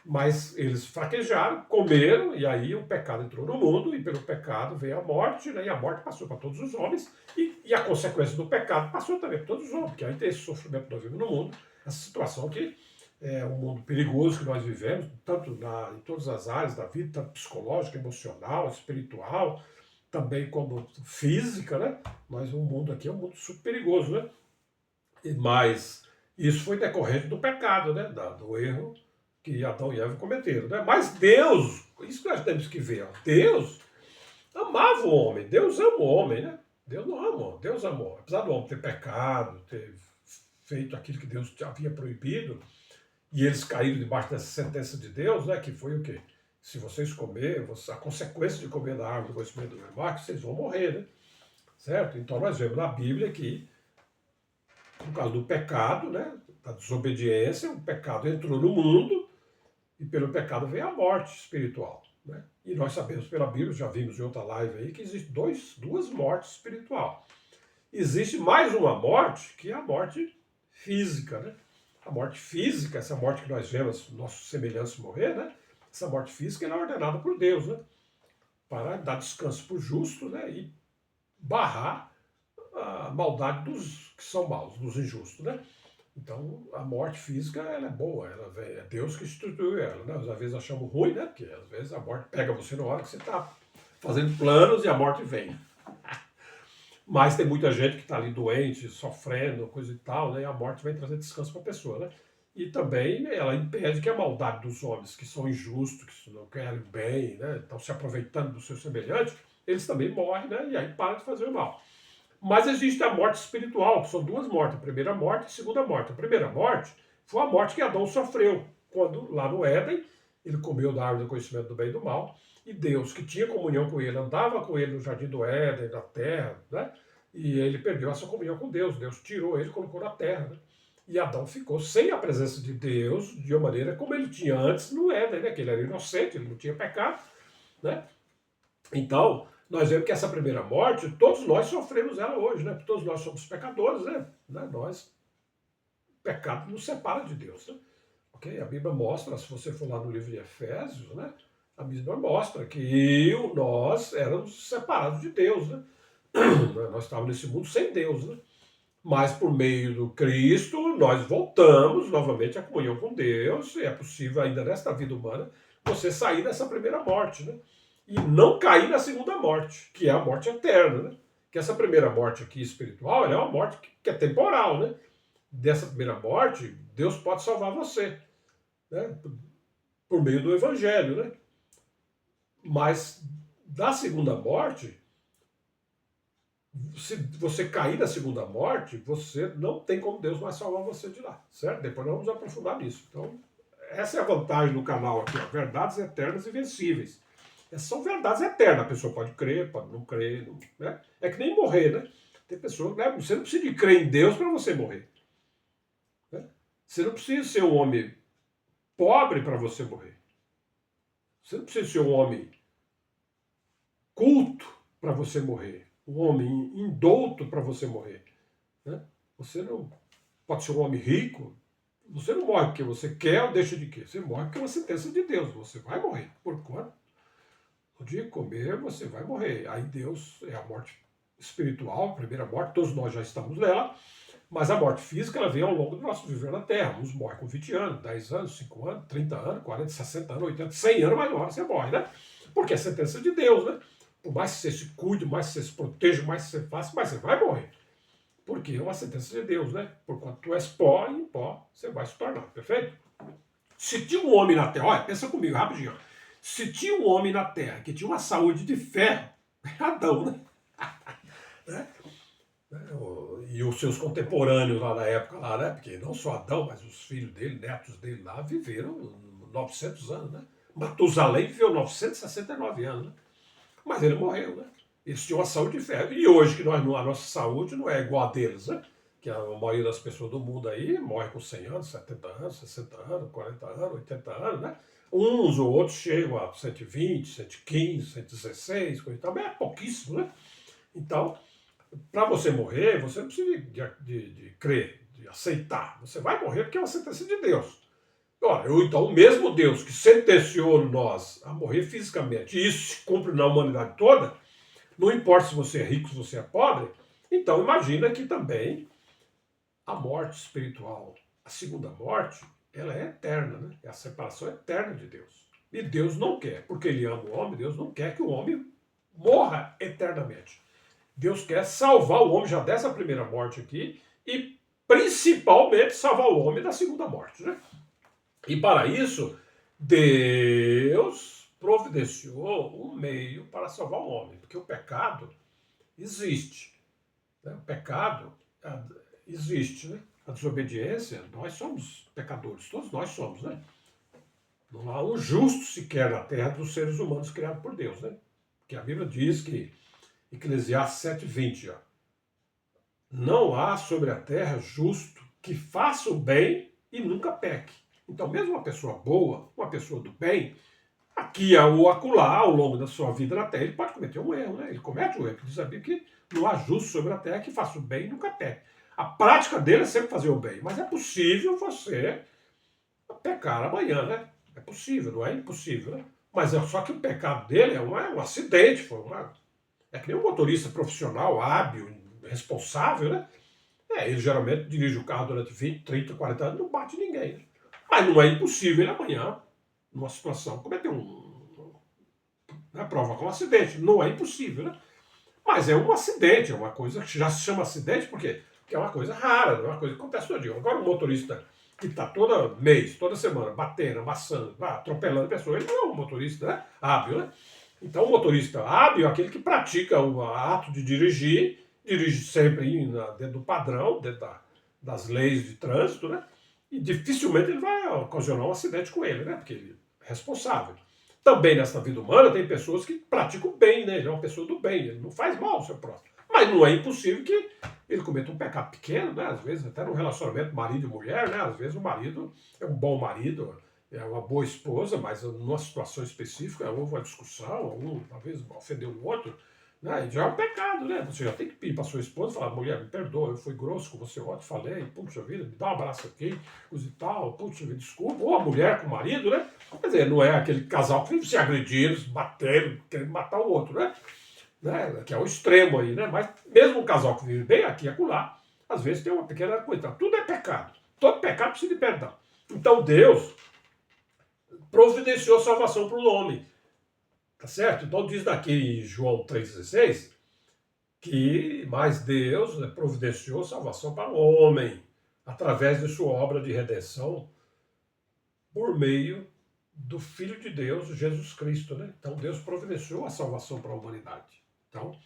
Mas eles fraquejaram, comeram, e aí o pecado entrou no mundo, e pelo pecado veio a morte, né? E a morte passou para todos os homens, e a consequência do pecado passou também para todos os homens, porque aí tem esse sofrimento que nós vivemos no mundo, essa situação que é um mundo perigoso que nós vivemos, tanto em todas as áreas da vida, tanto psicológica, emocional, espiritual, também como física, né? Mas o mundo aqui é um mundo super perigoso, né? Mas isso foi decorrente do pecado, né? Do erro que Adão e Eva cometeram, né? Mas Deus, isso que nós temos que ver, ó, Deus amava o homem, Deus ama o homem, né? Deus não amou, Deus amou. Apesar do homem ter pecado, ter feito aquilo que Deus havia proibido, e eles caíram debaixo dessa sentença de Deus, né? Que foi o quê? Se vocês comerem, a consequência de comer da árvore do conhecimento do bem e do mal é que vocês vão morrer, né? Certo? Então nós vemos na Bíblia que, por causa do pecado, né? Da desobediência, o pecado entrou no mundo, e pelo pecado veio a morte espiritual, né? E nós sabemos pela Bíblia, já vimos em outra live aí, que existem duas mortes espirituais. Existe mais uma morte, que é a morte física, né? A morte física, essa morte que nós vemos nossos semelhantes morrer, né? Essa morte física ela é ordenada por Deus, né? Para dar descanso para o justo, né? E barrar a maldade dos que são maus, dos injustos, né? Então, a morte física, ela é boa, é Deus que instituiu ela, né? Às vezes achamos ruim, né? Porque às vezes a morte pega você na hora que você está fazendo planos e a morte vem. Mas tem muita gente que está ali doente, sofrendo, coisa e tal, né? E a morte vai trazer descanso para a pessoa, né? E também ela impede que a maldade dos homens, que são injustos, que não querem bem, né? Estão se aproveitando do seu semelhante, eles também morrem, né? E aí param de fazer o mal. Mas existe a morte espiritual, que são duas mortes, a primeira morte e a segunda morte. A primeira morte foi a morte que Adão sofreu, quando lá no Éden, ele comeu da árvore do conhecimento do bem e do mal, e Deus, que tinha comunhão com ele, andava com ele no jardim do Éden, na terra, né? E ele perdeu essa comunhão com Deus. Deus tirou ele e colocou na terra, né? E Adão ficou sem a presença de Deus, de uma maneira como ele tinha antes no Éden, né? Que ele era inocente, ele não tinha pecado, né? Então, nós vemos que essa primeira morte, todos nós sofremos ela hoje, né? Todos nós somos pecadores, né? Nós, pecado nos separa de Deus, né? Ok? A Bíblia mostra, se você for lá no livro de Efésios, né? A Bíblia mostra que nós éramos separados de Deus, né? Nós estávamos nesse mundo sem Deus, né? Mas por meio do Cristo, nós voltamos novamente à comunhão com Deus, e é possível ainda nesta vida humana você sair dessa primeira morte, né? E não cair na segunda morte, que é a morte eterna, né? Que essa primeira morte aqui espiritual, ela é uma morte que é temporal, né? Dessa primeira morte, Deus pode salvar você, né? Por meio do Evangelho, né? Mas da segunda morte, se você cair na segunda morte, você não tem como Deus mais salvar você de lá, certo? Depois nós vamos aprofundar nisso. Então, essa é a vantagem do canal aqui, ó, verdades eternas e vencíveis. Essas são verdades eternas, a pessoa pode crer, pode não crer, né? É que nem morrer, né? Tem pessoas, né? Você não precisa de crer em Deus para você morrer, né? Você não precisa ser um homem pobre para você morrer. Você não precisa ser um homem culto para você morrer, um homem indouto para você morrer, né? Você não pode ser um homem rico. Você não morre porque você quer ou deixa de quê? Você morre porque é uma sentença de Deus. Você vai morrer. Por quanto? No dia que comer, você vai morrer. Aí Deus é a morte espiritual, a primeira morte, todos nós já estamos nela, mas a morte física ela vem ao longo do nosso viver na Terra. Uns morrem com 20 anos, 10 anos, 5 anos, 30 anos, 40, 60 anos, 80, 100 anos, mas uma hora você morre, né? Porque é sentença de Deus, né? Por mais que você se cuide, mais que você se proteja, mais que você faça, mas você vai morrer. Porque é uma sentença de Deus, né? Porquanto tu és pó, e em pó você vai se tornar, perfeito? Se tinha um homem na Terra, olha, pensa comigo, rapidinho. Se tinha um homem na Terra que tinha uma saúde de ferro, é Adão, né? E os seus contemporâneos lá na época, lá, né? Porque não só Adão, mas os filhos dele, netos dele lá, viveram 900 anos, né? Matusalém viveu 969 anos, né? Mas ele morreu, né? Eles tinham uma saúde de ferro. E hoje, que a nossa saúde não é igual a deles, né? Que a maioria das pessoas do mundo aí morre com 100 anos, 70 anos, 60 anos, 40 anos, 80 anos, né? Uns ou outros chegam a 120, 115, 116, coisa e tal, mas é pouquíssimo, né? Então, para você morrer, você não precisa de crer, de aceitar. Você vai morrer porque é uma sentença de Deus. Ora, então, o mesmo Deus que sentenciou nós a morrer fisicamente, e isso se cumpre na humanidade toda, não importa se você é rico, se você é pobre, então imagina que também a morte espiritual, a segunda morte, ela é eterna, né? É a separação eterna de Deus. E Deus não quer, porque Ele ama o homem, Deus não quer que o homem morra eternamente. Deus quer salvar o homem já dessa primeira morte aqui e principalmente salvar o homem da segunda morte, né? E para isso, Deus providenciou um meio para salvar o homem, porque o pecado existe, né? O pecado existe, né? A desobediência, nós somos pecadores, todos nós somos, né? Não há um justo sequer na terra dos seres humanos criados por Deus, né? Que a Bíblia diz que, Eclesiastes 7:20, ó, não há sobre a terra justo que faça o bem e nunca peque. Então, mesmo uma pessoa boa, uma pessoa do bem, aqui ou acolá, ao longo da sua vida na terra, ele pode cometer um erro, né? Ele comete um erro, porque diz a Bíblia que não há justo sobre a terra que faça o bem e nunca peque. A prática dele é sempre fazer o bem, mas é possível você pecar amanhã, né? É possível, não é impossível, né? Mas só que o pecado dele é um acidente, é que nem um motorista profissional, hábil, responsável, né? Ele geralmente dirige o carro durante 20, 30, 40 anos, não bate ninguém, né? Mas não é impossível ele amanhã, numa situação, cometer provocar um acidente. Não é impossível, né? Mas é um acidente, é uma coisa que já se chama acidente, por quê? Porque é uma coisa rara, não é uma coisa que acontece todo dia. Agora, um motorista que está todo mês, toda semana, batendo, amassando, atropelando pessoas, ele não é um motorista, né? Hábil, né? Então, o motorista hábil é aquele que pratica o ato de dirigir, dirige sempre dentro do padrão, dentro das leis de trânsito, né? E dificilmente ele vai ocasionar um acidente com ele, né? Porque ele é responsável. Também nessa vida humana tem pessoas que praticam o bem, né? Ele é uma pessoa do bem, ele não faz mal ao seu próximo. Mas não é impossível que ele cometa um pecado pequeno, né? Às vezes, até no relacionamento marido e mulher, né? Às vezes o marido é um bom marido, é uma boa esposa, mas numa situação específica houve uma discussão, um talvez ofendeu o outro, né? E já é um pecado, né? Você já tem que pedir para sua esposa e falar: mulher, me perdoa, eu fui grosso com você ontem, falei, puxa vida, me dá um abraço aqui, coisa e tal, puxa vida, desculpa. Ou a mulher com o marido, né? Quer dizer, não é aquele casal que se agrediram, se bateram, querendo matar o outro, né? Que é o extremo aí, né? Mas mesmo um casal que vive bem aqui e acolá, às vezes tem uma pequena coisa. Tudo é pecado. Todo pecado precisa de perdão. Então Deus providenciou salvação para o homem. Tá certo? Então diz daqui em João 3,16 que mais Deus, né, providenciou salvação para o homem através de sua obra de redenção por meio do Filho de Deus, Jesus Cristo, né? Então Deus providenciou a salvação para a humanidade. Então,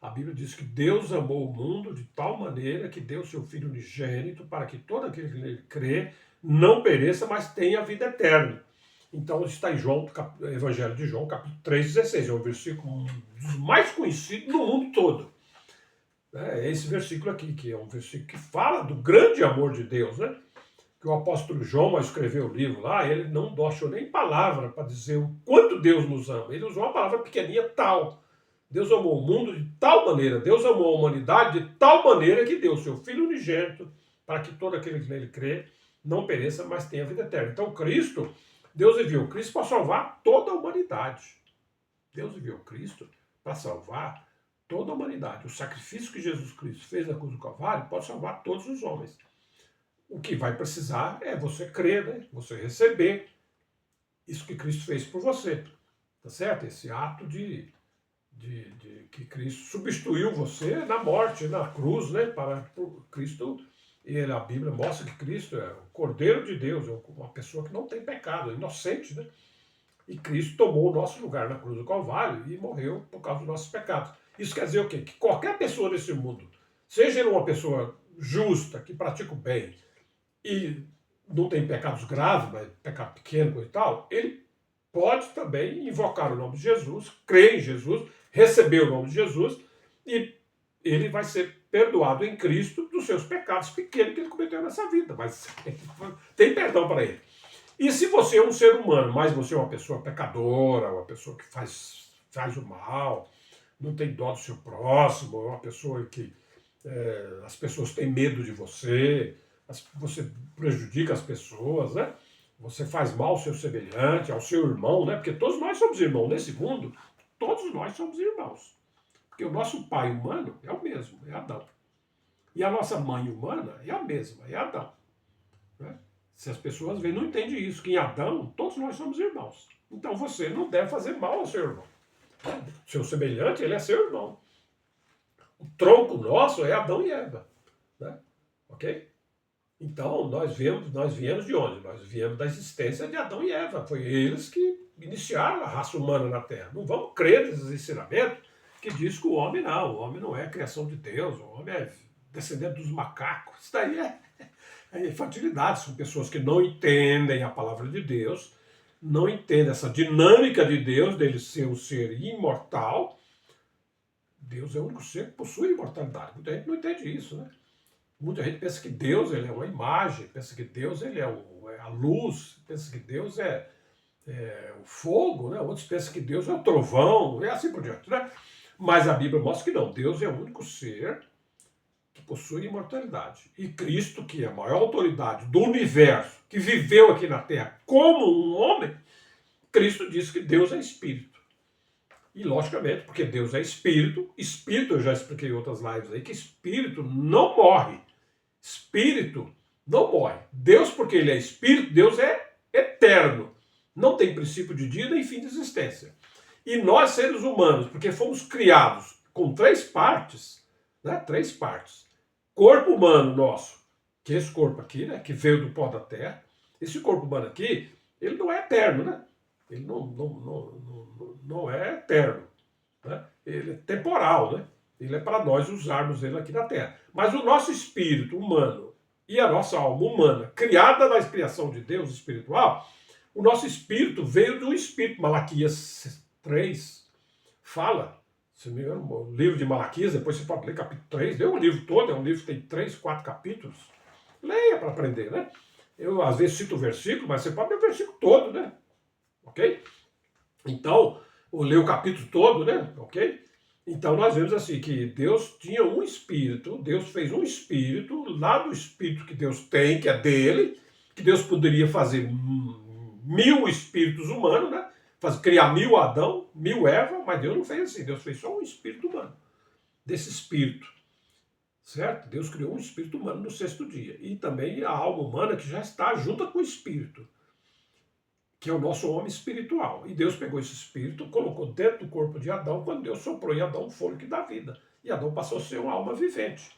a Bíblia diz que Deus amou o mundo de tal maneira que deu seu Filho unigênito para que todo aquele que nele crê não pereça, mas tenha vida eterna. Então está em João, Evangelho de João, capítulo 3,16. É um versículo dos mais conhecidos no mundo todo. É esse versículo aqui, que é um versículo que fala do grande amor de Deus, né? Que o apóstolo João, ao escrever o livro lá, ele não achou nem palavra para dizer o quanto Deus nos ama. Ele usou uma palavra pequenininha, tal. Deus amou o mundo de tal maneira, Deus amou a humanidade de tal maneira que deu o seu Filho unigênito para que todo aquele que nele crê não pereça, mas tenha vida eterna. Então Cristo, Deus enviou Cristo para salvar toda a humanidade. Deus enviou Cristo para salvar toda a humanidade. O sacrifício que Jesus Cristo fez na cruz do Calvário pode salvar todos os homens. O que vai precisar é você crer, né? Você receber isso que Cristo fez por você. Tá certo? Esse ato de que Cristo substituiu você na morte, na cruz, né? Para Cristo, a Bíblia mostra que Cristo é o Cordeiro de Deus, é uma pessoa que não tem pecado, é inocente, né? E Cristo tomou o nosso lugar na cruz do Calvário e morreu por causa dos nossos pecados. Isso quer dizer o quê? Que qualquer pessoa nesse mundo, seja ele uma pessoa justa, que pratica o bem, e não tem pecados graves, mas pecado pequeno e tal, ele pode também invocar o nome de Jesus, crer em Jesus, receber o nome de Jesus, e ele vai ser perdoado em Cristo dos seus pecados pequenos que ele cometeu nessa vida, mas tem perdão para ele. E se você é um ser humano, mas você é uma pessoa pecadora, uma pessoa que faz o mal, não tem dó do seu próximo, é uma pessoa que as pessoas têm medo de você, você prejudica as pessoas, né? Você faz mal ao seu semelhante, ao seu irmão, né? Porque todos nós somos irmãos nesse mundo, todos nós somos irmãos. Porque o nosso pai humano é o mesmo, é Adão. E a nossa mãe humana é a mesma, é Adão. Né? Se as pessoas veem, não entendem isso, que em Adão todos nós somos irmãos. Então você não deve fazer mal ao seu irmão. Seu semelhante, ele é seu irmão. O tronco nosso é Adão e Eva. Né? Ok? Então, nós viemos de onde? Nós viemos da existência de Adão e Eva. Foi eles que iniciaram a raça humana na Terra. Não vamos crer nesses ensinamentos que diz que o homem não é a criação de Deus, o homem é descendente dos macacos. Isso daí é infantilidade. São pessoas que não entendem a palavra de Deus, não entendem essa dinâmica de Deus, dele ser um ser imortal. Deus é o único ser que possui imortalidade. Muita gente não entende isso, né? Muita gente pensa que Deus ele é uma imagem, pensa que Deus ele é a luz, pensa que Deus é o fogo, né? Outros pensam que Deus é o trovão, e assim por diante, né? Mas a Bíblia mostra que não, Deus é o único ser que possui imortalidade. E Cristo, que é a maior autoridade do universo, que viveu aqui na Terra como um homem, Cristo diz que Deus é espírito. E logicamente, porque Deus é espírito, espírito eu já expliquei em outras lives aí, que espírito não morre. Espírito não morre. Deus, porque ele é espírito, Deus é eterno. Não tem princípio de dia nem fim de existência. E nós, seres humanos, porque fomos criados com três partes, né? Três partes. Corpo humano nosso, que é esse corpo aqui, né? Que veio do pó da terra. Esse corpo humano aqui, ele não é eterno, né? Ele não é eterno. Né? Ele é temporal, né? Ele é para nós usarmos ele aqui na Terra. Mas o nosso espírito humano e a nossa alma humana, criada na criação de Deus espiritual, o nosso espírito veio do espírito. Malaquias 3 fala, se me engano, o livro de Malaquias, depois você pode ler capítulo 3, lê o livro todo, é um livro que tem 3, 4 capítulos. Leia para aprender, né? Eu às vezes cito o versículo, mas você pode ler o versículo todo, né? Ok? Então, ler o capítulo todo, né? Ok? Então nós vemos assim que Deus tinha um espírito, Deus fez um espírito, lá do espírito que Deus tem, que é dele, que Deus poderia fazer 1000 espíritos humanos, né? Criar 1000 Adão, 1000 Eva, mas Deus não fez assim, Deus fez só um espírito humano, desse espírito, certo? Deus criou um espírito humano no 6º dia, e também a alma humana que já está junto com o espírito, que é o nosso homem espiritual. E Deus pegou esse espírito, colocou dentro do corpo de Adão, quando Deus soprou em Adão o fôlego da vida. E Adão passou a ser uma alma vivente.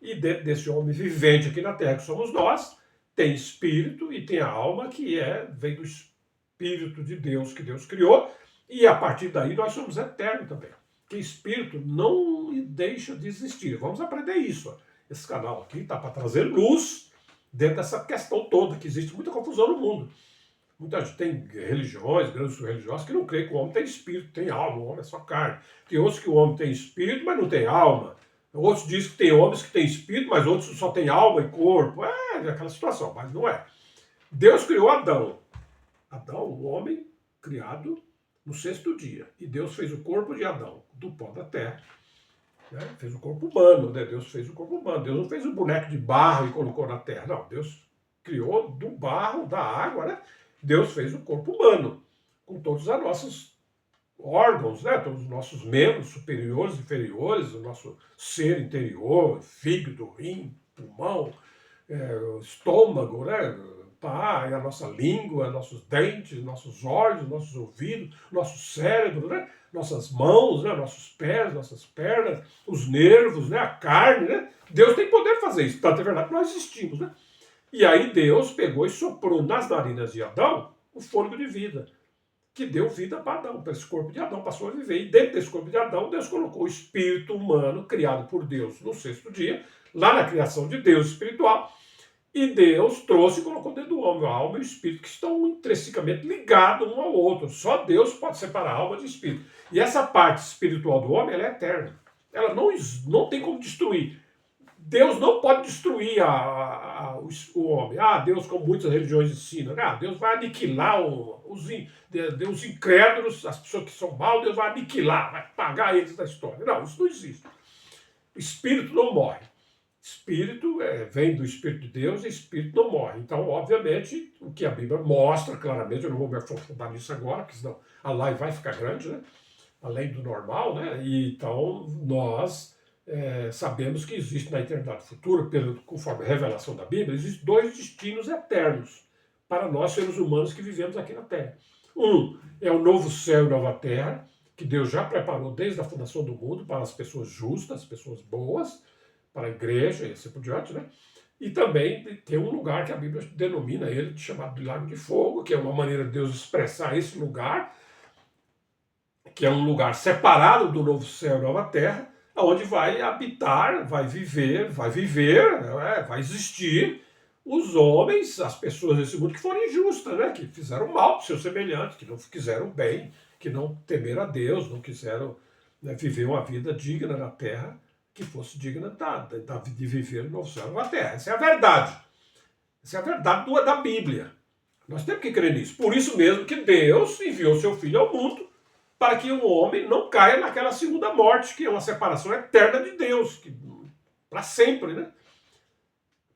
E dentro desse homem vivente aqui na Terra, que somos nós, tem espírito e tem a alma que vem do Espírito de Deus, que Deus criou, e a partir daí nós somos eternos também. Que espírito não deixa de existir. Vamos aprender isso. Esse canal aqui está para trazer luz dentro dessa questão toda, que existe muita confusão no mundo. Muita gente tem religiões, grandes religiosas, que não creem que o homem tem espírito, tem alma, o homem é só carne. Tem outros que o homem tem espírito, mas não tem alma. Outros dizem que tem homens que têm espírito, mas outros só têm alma e corpo. É aquela situação, mas não é. Deus criou Adão. Adão, o homem criado no 6º dia. E Deus fez o corpo de Adão, do pó da terra. Né? Fez o corpo humano, né? Deus fez o corpo humano. Deus não fez um boneco de barro e colocou na terra. Não, Deus criou do barro, da água, né? Deus fez o corpo humano, com todos os nossos órgãos, né? Todos os nossos membros superiores e inferiores, o nosso ser interior, fígado, rim, pulmão, estômago, né? E a nossa língua, nossos dentes, nossos olhos, nossos ouvidos, nosso cérebro, né? Nossas mãos, né? Nossos pés, nossas pernas, os nervos, né? A carne, né? Deus tem poder de fazer isso, tanto é verdade que nós existimos, né? E aí Deus pegou e soprou nas narinas de Adão o fôlego de vida, que deu vida para Adão, para esse corpo de Adão, passou a viver. E dentro desse corpo de Adão, Deus colocou o espírito humano, criado por Deus no 6º dia, lá na criação de Deus espiritual. E Deus trouxe e colocou dentro do homem a alma e o espírito, que estão intrinsecamente ligados um ao outro. Só Deus pode separar a alma de espírito. E essa parte espiritual do homem, ela é eterna. Ela não tem como destruir. Deus não pode destruir o homem. Deus, como muitas religiões ensinam, Deus vai aniquilar os incrédulos, as pessoas que são mal, Deus vai aniquilar, vai pagar eles da história. Não, isso não existe. O espírito não morre. Espírito vem do Espírito de Deus e espírito não morre. Então, obviamente, o que a Bíblia mostra claramente, eu não vou me aprofundar nisso agora, porque senão a live vai ficar grande, né? Além do normal, né? E, então, nós sabemos que existe na eternidade futura, conforme a revelação da Bíblia, existem dois destinos eternos para nós, seres humanos, que vivemos aqui na Terra. Um é o novo céu e nova terra, que Deus já preparou desde a fundação do mundo para as pessoas justas, as pessoas boas, para a igreja e assim por diante, né? E também tem um lugar que a Bíblia denomina ele de chamado de Lago de Fogo, que é uma maneira de Deus expressar esse lugar, que é um lugar separado do novo céu e nova terra, onde vai habitar, vai viver, vai existir os homens, as pessoas desse mundo que foram injustas, né? Que fizeram mal para os seus semelhantes, que não quiseram bem, que não temeram a Deus, não quiseram, né, viver uma vida digna na terra, que fosse digna de viver no novo céu e nova terra. Essa é a verdade. Essa é a verdade da Bíblia. Nós temos que crer nisso. Por isso mesmo que Deus enviou seu Filho ao mundo para que o homem não caia naquela segunda morte, que é uma separação eterna de Deus, para sempre, né?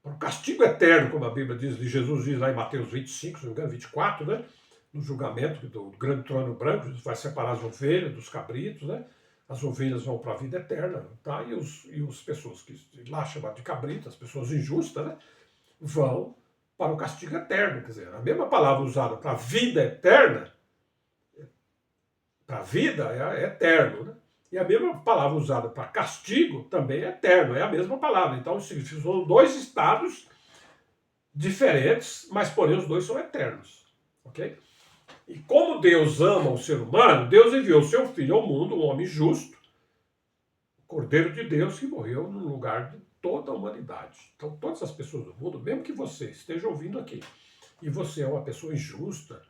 Para o castigo eterno, como a Bíblia diz, Jesus diz lá em Mateus 25, se não me engano, 24, né? No julgamento do grande trono branco, Jesus vai separar as ovelhas dos cabritos, né? As ovelhas vão para a vida eterna, tá? E as pessoas que lá chamadas de cabrito, as pessoas injustas, né? Vão para o castigo eterno. Quer dizer, a mesma palavra usada para vida eterna, para vida é eterno, né? E a mesma palavra usada para castigo também é eterno, é a mesma palavra. Então, são dois estados diferentes, mas porém os dois são eternos, ok? E como Deus ama o ser humano, Deus enviou o seu Filho ao mundo, um homem justo, Cordeiro de Deus, que morreu no lugar de toda a humanidade. Então, todas as pessoas do mundo, mesmo que você esteja ouvindo aqui, e você é uma pessoa injusta,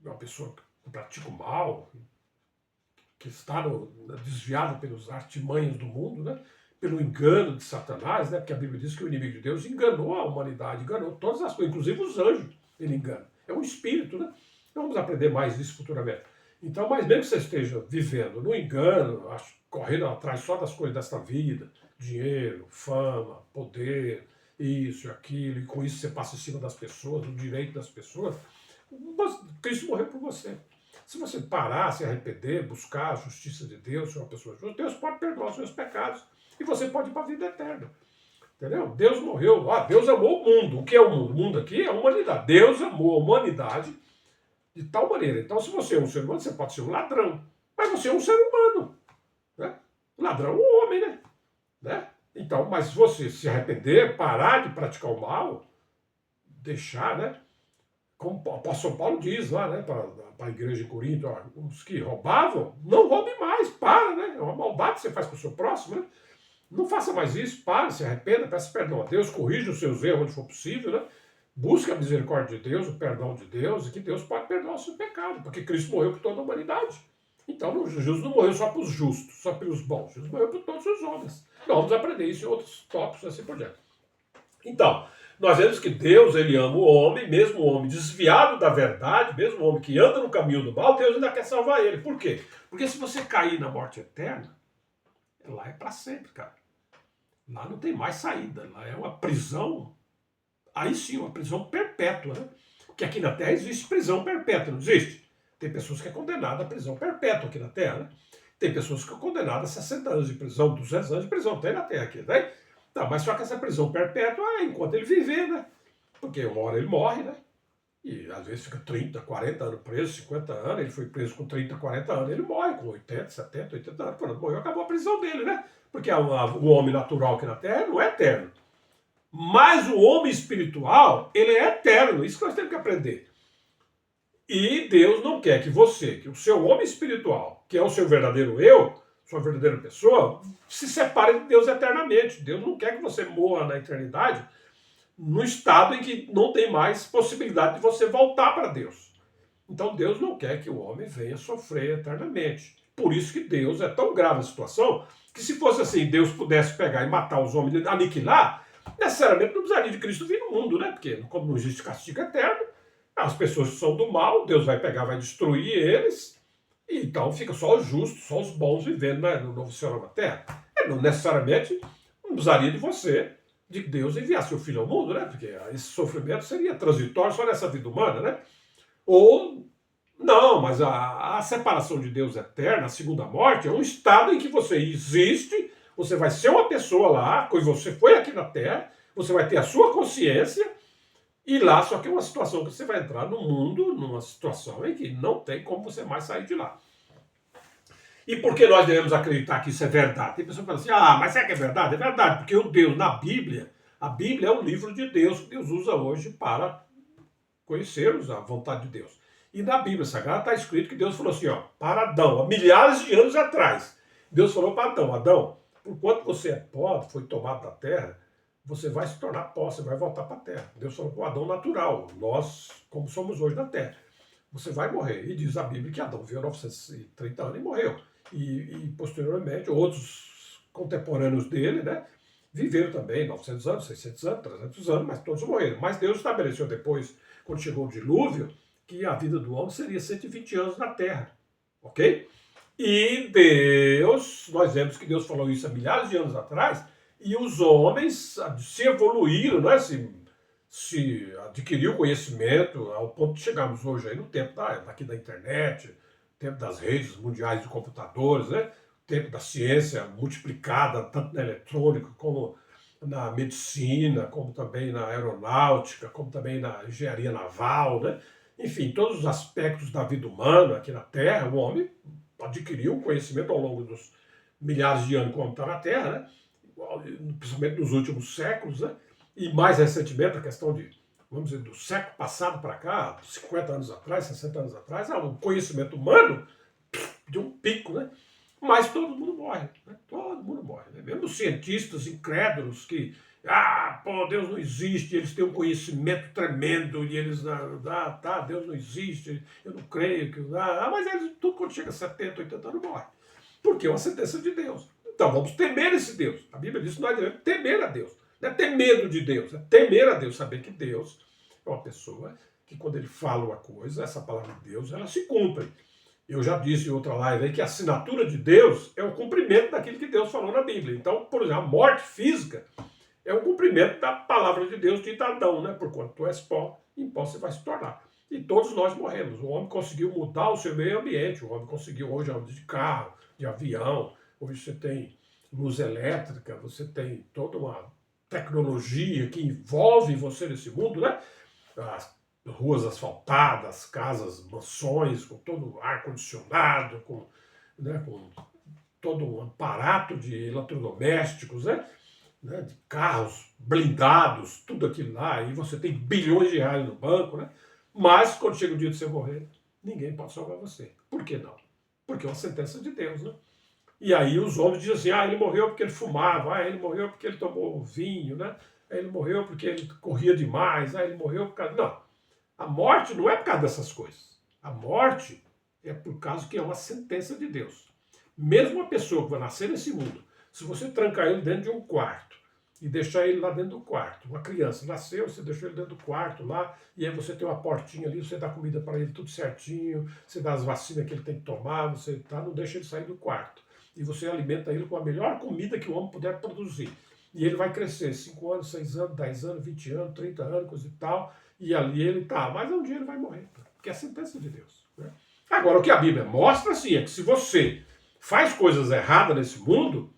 uma pessoa que pratica o mal, que está desviado pelos artimanhos do mundo, né? Pelo engano de Satanás, né? Porque a Bíblia diz que o inimigo de Deus enganou a humanidade, enganou todas as coisas, inclusive os anjos, ele engana. É um espírito, né? Vamos aprender mais disso futuramente. Então, mas mesmo que você esteja vivendo no engano, correndo atrás só das coisas desta vida, dinheiro, fama, poder, isso e aquilo, e com isso você passa em cima das pessoas, do direito das pessoas, Cristo morreu por você. Se você parar, se arrepender, buscar a justiça de Deus, ser uma pessoa justa, Deus pode perdoar os seus pecados. E você pode ir para a vida eterna. Entendeu? Deus morreu. Deus amou o mundo. O que é o mundo? O mundo aqui é a humanidade. Deus amou a humanidade de tal maneira. Então, se você é um ser humano, você pode ser um ladrão. Mas você é um ser humano. Né? Ladrão é um homem, né? Então, mas se você se arrepender, parar de praticar o mal, deixar, né? Como o apóstolo Paulo diz lá, né, para a igreja de Corinto, os que roubavam, não roube mais, para, né? É uma maldade que você faz com o seu próximo, né? Não faça mais isso, pare, se arrependa, peça perdão a Deus, corrija os seus erros onde for possível, né? Busque a misericórdia de Deus, o perdão de Deus, e que Deus pode perdoar o seu pecado, porque Cristo morreu por toda a humanidade. Então, Jesus não morreu só para os justos, só pelos bons, Jesus morreu por todos os homens. Nós vamos aprender isso em outros tópicos, assim por diante. Então, nós vemos que Deus, ele ama o homem, mesmo o homem desviado da verdade, mesmo o homem que anda no caminho do mal, Deus ainda quer salvar ele. Por quê? Porque se você cair na morte eterna, lá é para sempre, cara. Lá não tem mais saída, lá é uma prisão, aí sim, uma prisão perpétua, né? Porque aqui na Terra existe prisão perpétua, não existe? Tem pessoas que é condenada a prisão perpétua aqui na Terra, né? Tem pessoas que são condenadas a 60 anos de prisão, 200 anos de prisão, tem na Terra aqui, né? Tá, mas só que essa prisão perpétua é enquanto ele viver, né? Porque uma hora ele morre, né? E às vezes fica 30, 40 anos preso, 50 anos, ele foi preso com 30, 40 anos, ele morre com 80, 70, 80 anos, quando morreu, acabou a prisão dele, né? Porque o homem natural aqui na Terra não é eterno. Mas o homem espiritual, ele é eterno, isso que nós temos que aprender. E Deus não quer que você, que o seu homem espiritual, que é o seu verdadeiro eu, sua verdadeira pessoa, se separe de Deus eternamente. Deus não quer que você morra na eternidade no estado em que não tem mais possibilidade de você voltar para Deus. Então Deus não quer que o homem venha sofrer eternamente. Por isso que Deus é tão grave a situação, que se fosse assim, Deus pudesse pegar e matar os homens, aniquilar, necessariamente não precisaria de Cristo vir no mundo, né? Porque como não existe castigo eterno, as pessoas que são do mal, Deus vai pegar, vai destruir eles, e então fica só os justos, só os bons vivendo, né, no novo céu e nova terra. Não necessariamente não precisaria de você, de que Deus enviasse seu filho ao mundo, né? Porque esse sofrimento seria transitório só nessa vida humana, né? Ou não, mas a separação de Deus eterna, a segunda morte, é um estado em que você existe, você vai ser uma pessoa lá, você foi aqui na Terra, você vai ter a sua consciência, e lá só que é uma situação que você vai entrar no mundo, numa situação em que não tem como você mais sair de lá. E por que nós devemos acreditar que isso é verdade? Tem pessoas que falam assim, mas será que é verdade? É verdade, porque o Deus, na Bíblia, a Bíblia é o livro de Deus que Deus usa hoje para conhecermos a vontade de Deus. E na Bíblia Sagrada está escrito que Deus falou assim, para Adão, há milhares de anos atrás. Deus falou para Adão, Adão, por quanto você é pó, foi tomado da terra, você vai se tornar pó, você vai voltar para a terra. Deus falou para o Adão natural, nós, como somos hoje na terra. Você vai morrer. E diz a Bíblia que Adão viveu 930 anos e morreu. E posteriormente, outros contemporâneos dele, né, viveram também 900 anos, 600 anos, 300 anos, mas todos morreram. Mas Deus estabeleceu depois, quando chegou o dilúvio, que a vida do homem seria 120 anos na Terra. Ok? E Deus, nós vemos que Deus falou isso há milhares de anos atrás, e os homens se evoluíram, né, se adquiriu conhecimento ao ponto de chegarmos hoje aí no tempo daqui da internet, tempo das redes mundiais de computadores, né? Tempo da ciência multiplicada, tanto na eletrônica como na medicina, como também na aeronáutica, como também na engenharia naval, né? Enfim, todos os aspectos da vida humana aqui na Terra, o homem adquiriu um conhecimento ao longo dos milhares de anos que o homem está na Terra, né? Principalmente nos últimos séculos, né? E mais recentemente a questão de, vamos dizer, do século passado para cá, 50 anos atrás, 60 anos atrás, o conhecimento humano de um pico, né? Mas todo mundo morre, né? Todo mundo morre, né? Mesmo os cientistas incrédulos que, Deus não existe, eles têm um conhecimento tremendo e eles, Deus não existe, eu não creio que, mas eles, tudo quando chega a 70, 80 anos morre. Porque é uma sentença de Deus. Então vamos temer esse Deus. A Bíblia diz que nós devemos temer a Deus. Não é ter medo de Deus, é temer a Deus, saber que Deus é uma pessoa que quando ele fala uma coisa, essa palavra de Deus, ela se cumpre. Eu já disse em outra live aí que a assinatura de Deus é o cumprimento daquilo que Deus falou na Bíblia. Então, por exemplo, a morte física é o cumprimento da palavra de Deus dita a Adão, né? Porquanto tu és pó, em pó você vai se tornar. E todos nós morremos. O homem conseguiu mudar o seu meio ambiente, o homem conseguiu hoje andar de carro, de avião, hoje você tem luz elétrica, você tem toda uma tecnologia que envolve você nesse mundo, né? As ruas asfaltadas, casas, mansões, com todo o ar-condicionado, com todo um aparato de eletrodomésticos, né? De carros blindados, tudo aquilo lá, e você tem bilhões de reais no banco, né? Mas quando chega o dia de você morrer, ninguém pode salvar você. Por que não? Porque é uma sentença de Deus, né? E aí os homens dizem assim, ele morreu porque ele fumava, ele morreu porque ele tomou vinho, né? Ele morreu porque ele corria demais, ele morreu por causa... Não, a morte não é por causa dessas coisas. A morte é por causa que é uma sentença de Deus. Mesmo uma pessoa que vai nascer nesse mundo, se você trancar ele dentro de um quarto e deixar ele lá dentro do quarto, uma criança nasceu, você deixou ele dentro do quarto lá, e aí você tem uma portinha ali, você dá comida para ele tudo certinho, você dá as vacinas que ele tem que tomar, você não deixa ele sair do quarto. E você alimenta ele com a melhor comida que o homem puder produzir. E ele vai crescer 5 anos, 6 anos, 10 anos, 20 anos, 30 anos, coisa e tal, e ali ele mas um dia ele vai morrer, porque é a sentença de Deus. Né? Agora, o que a Bíblia mostra, assim, é que se você faz coisas erradas nesse mundo,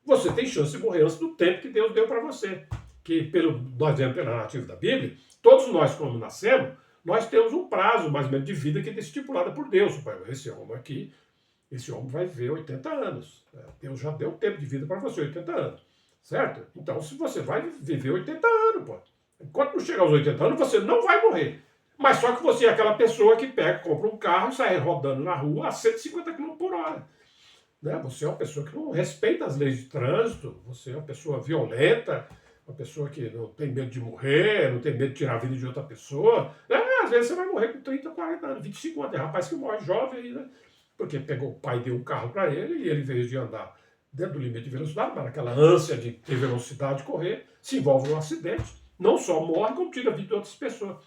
você tem chance de morrer antes do tempo que Deus deu para você. Que, nós vemos pela narrativa da Bíblia, todos nós, quando nascemos, nós temos um prazo, mais ou menos, de vida que é estipulado por Deus. Esse homem aqui, esse homem vai viver 80 anos. Deus já deu tempo de vida para você, 80 anos. Certo? Então, se você vai viver 80 anos, pô. Enquanto não chegar aos 80 anos, você não vai morrer. Mas só que você é aquela pessoa que compra um carro e sai rodando na rua a 150 km por hora. Né? Você é uma pessoa que não respeita as leis de trânsito, você é uma pessoa violenta, Uma pessoa que não tem medo de morrer, não tem medo de tirar a vida de outra pessoa. Às vezes você vai morrer com 30, 40 anos, 25 anos. Tem rapaz que morre jovem aí, né? Porque pegou o pai deu um carro para ele e ele, em vez de andar dentro do limite de velocidade, mas naquela ânsia de ter velocidade, correr, se envolve num acidente. Não só morre, como tira a vida de outras pessoas.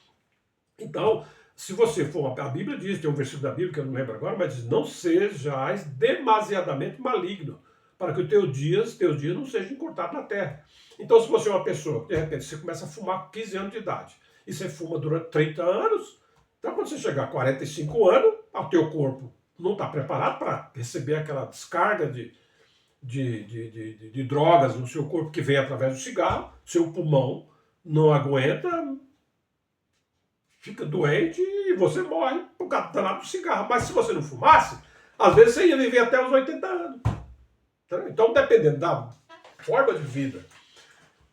Então, se você for, a Bíblia diz, tem um versículo da Bíblia que eu não lembro agora, mas diz, não sejais demasiadamente maligno, para que os teus dias não sejam encurtados na terra. Então, se você é uma pessoa, de repente, você começa a fumar com 15 anos de idade, e você fuma durante 30 anos, então quando você chegar a 45 anos, o teu corpo não está preparado para receber aquela descarga de drogas no seu corpo que vem através do cigarro, seu pulmão não aguenta, fica doente e você morre por causa do danado do cigarro. Mas se você não fumasse, às vezes você ia viver até os 80 anos. Então, dependendo da forma de vida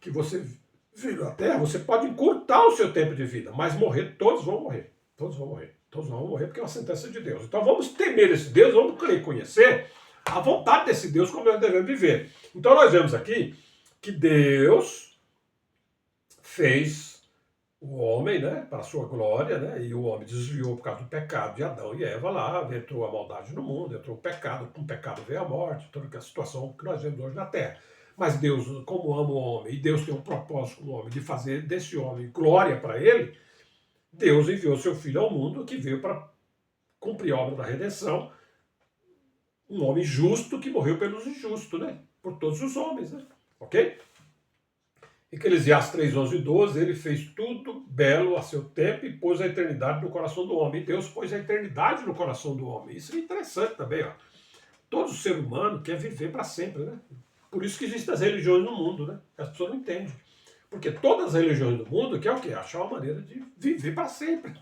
que você vive na Terra, você pode encurtar o seu tempo de vida, mas morrer, todos vão morrer. Todos vão morrer. Todos vão morrer porque é uma sentença de Deus. Então vamos temer esse Deus, vamos conhecer a vontade desse Deus como nós devemos viver. Então nós vemos aqui que Deus fez o homem, né, para a sua glória, né, e o homem desviou por causa do pecado de Adão e Eva lá, entrou a maldade no mundo, entrou o pecado, com o pecado veio a morte, toda a situação que nós vemos hoje na Terra. Mas Deus, como ama o homem, e Deus tem um propósito com o homem de fazer desse homem glória para ele, Deus enviou seu Filho ao mundo, que veio para cumprir a obra da redenção, um homem justo que morreu pelos injustos, né? Por todos os homens, né? Ok? Eclesiastes 3, 11 e 12, ele fez tudo belo a seu tempo e pôs a eternidade no coração do homem. E Deus pôs a eternidade no coração do homem. Isso é interessante também, ó. Todo ser humano quer viver para sempre, né? Por isso que existem as religiões no mundo, né? As pessoas não entendem. Porque todas as religiões do mundo querem o quê? Achar uma maneira de viver para sempre.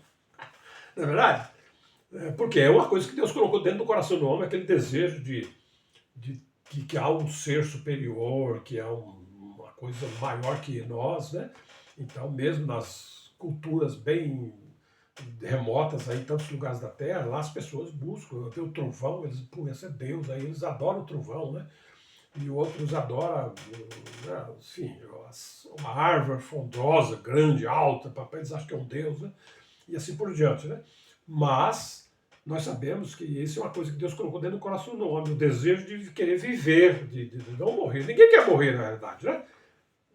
Não é verdade? Porque é uma coisa que Deus colocou dentro do coração do homem, aquele desejo de que há um ser superior, que há uma coisa maior que nós, né? Então, mesmo nas culturas bem remotas aí, em tantos lugares da Terra, lá as pessoas buscam, tem o trovão, eles, pô, esse é Deus, aí eles adoram o trovão, né? E outros adoram, né, enfim, uma árvore frondosa, grande, alta, papai, eles acham que é um Deus, né? E assim por diante, né? Mas nós sabemos que isso é uma coisa que Deus colocou dentro do coração do homem, o desejo de querer viver, de não morrer. Ninguém quer morrer, na realidade, né?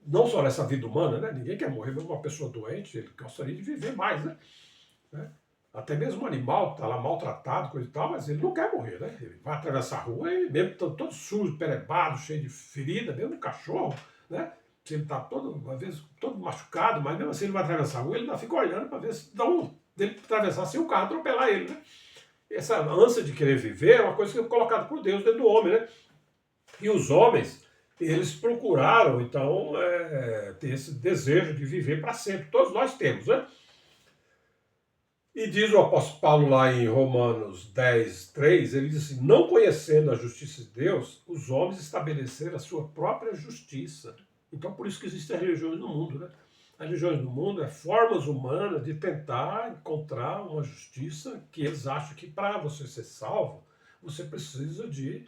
Não só nessa vida humana, né? Ninguém quer morrer, mesmo uma pessoa doente, ele gostaria de viver mais, né? Até mesmo um animal está lá maltratado, coisa e tal, mas ele não quer morrer, né? Ele vai atravessar a rua e mesmo todo sujo, perebado, cheio de ferida, mesmo um cachorro, né? Se ele está todo, às vezes, todo machucado, mas mesmo assim ele vai atravessar a rua, ele ainda fica olhando para ver se dá dele atravessar sem o carro atropelar ele, né? Essa ânsia de querer viver é uma coisa que é colocada por Deus dentro do homem, né? E os homens, eles procuraram, então, ter esse desejo de viver para sempre. Todos nós temos, né? E diz o apóstolo Paulo lá em Romanos 10, 3, ele diz assim, não conhecendo a justiça de Deus, os homens estabeleceram a sua própria justiça. Então, por isso que existem religiões no mundo, né? As religiões no mundo é formas humanas de tentar encontrar uma justiça que eles acham que para você ser salvo, você precisa de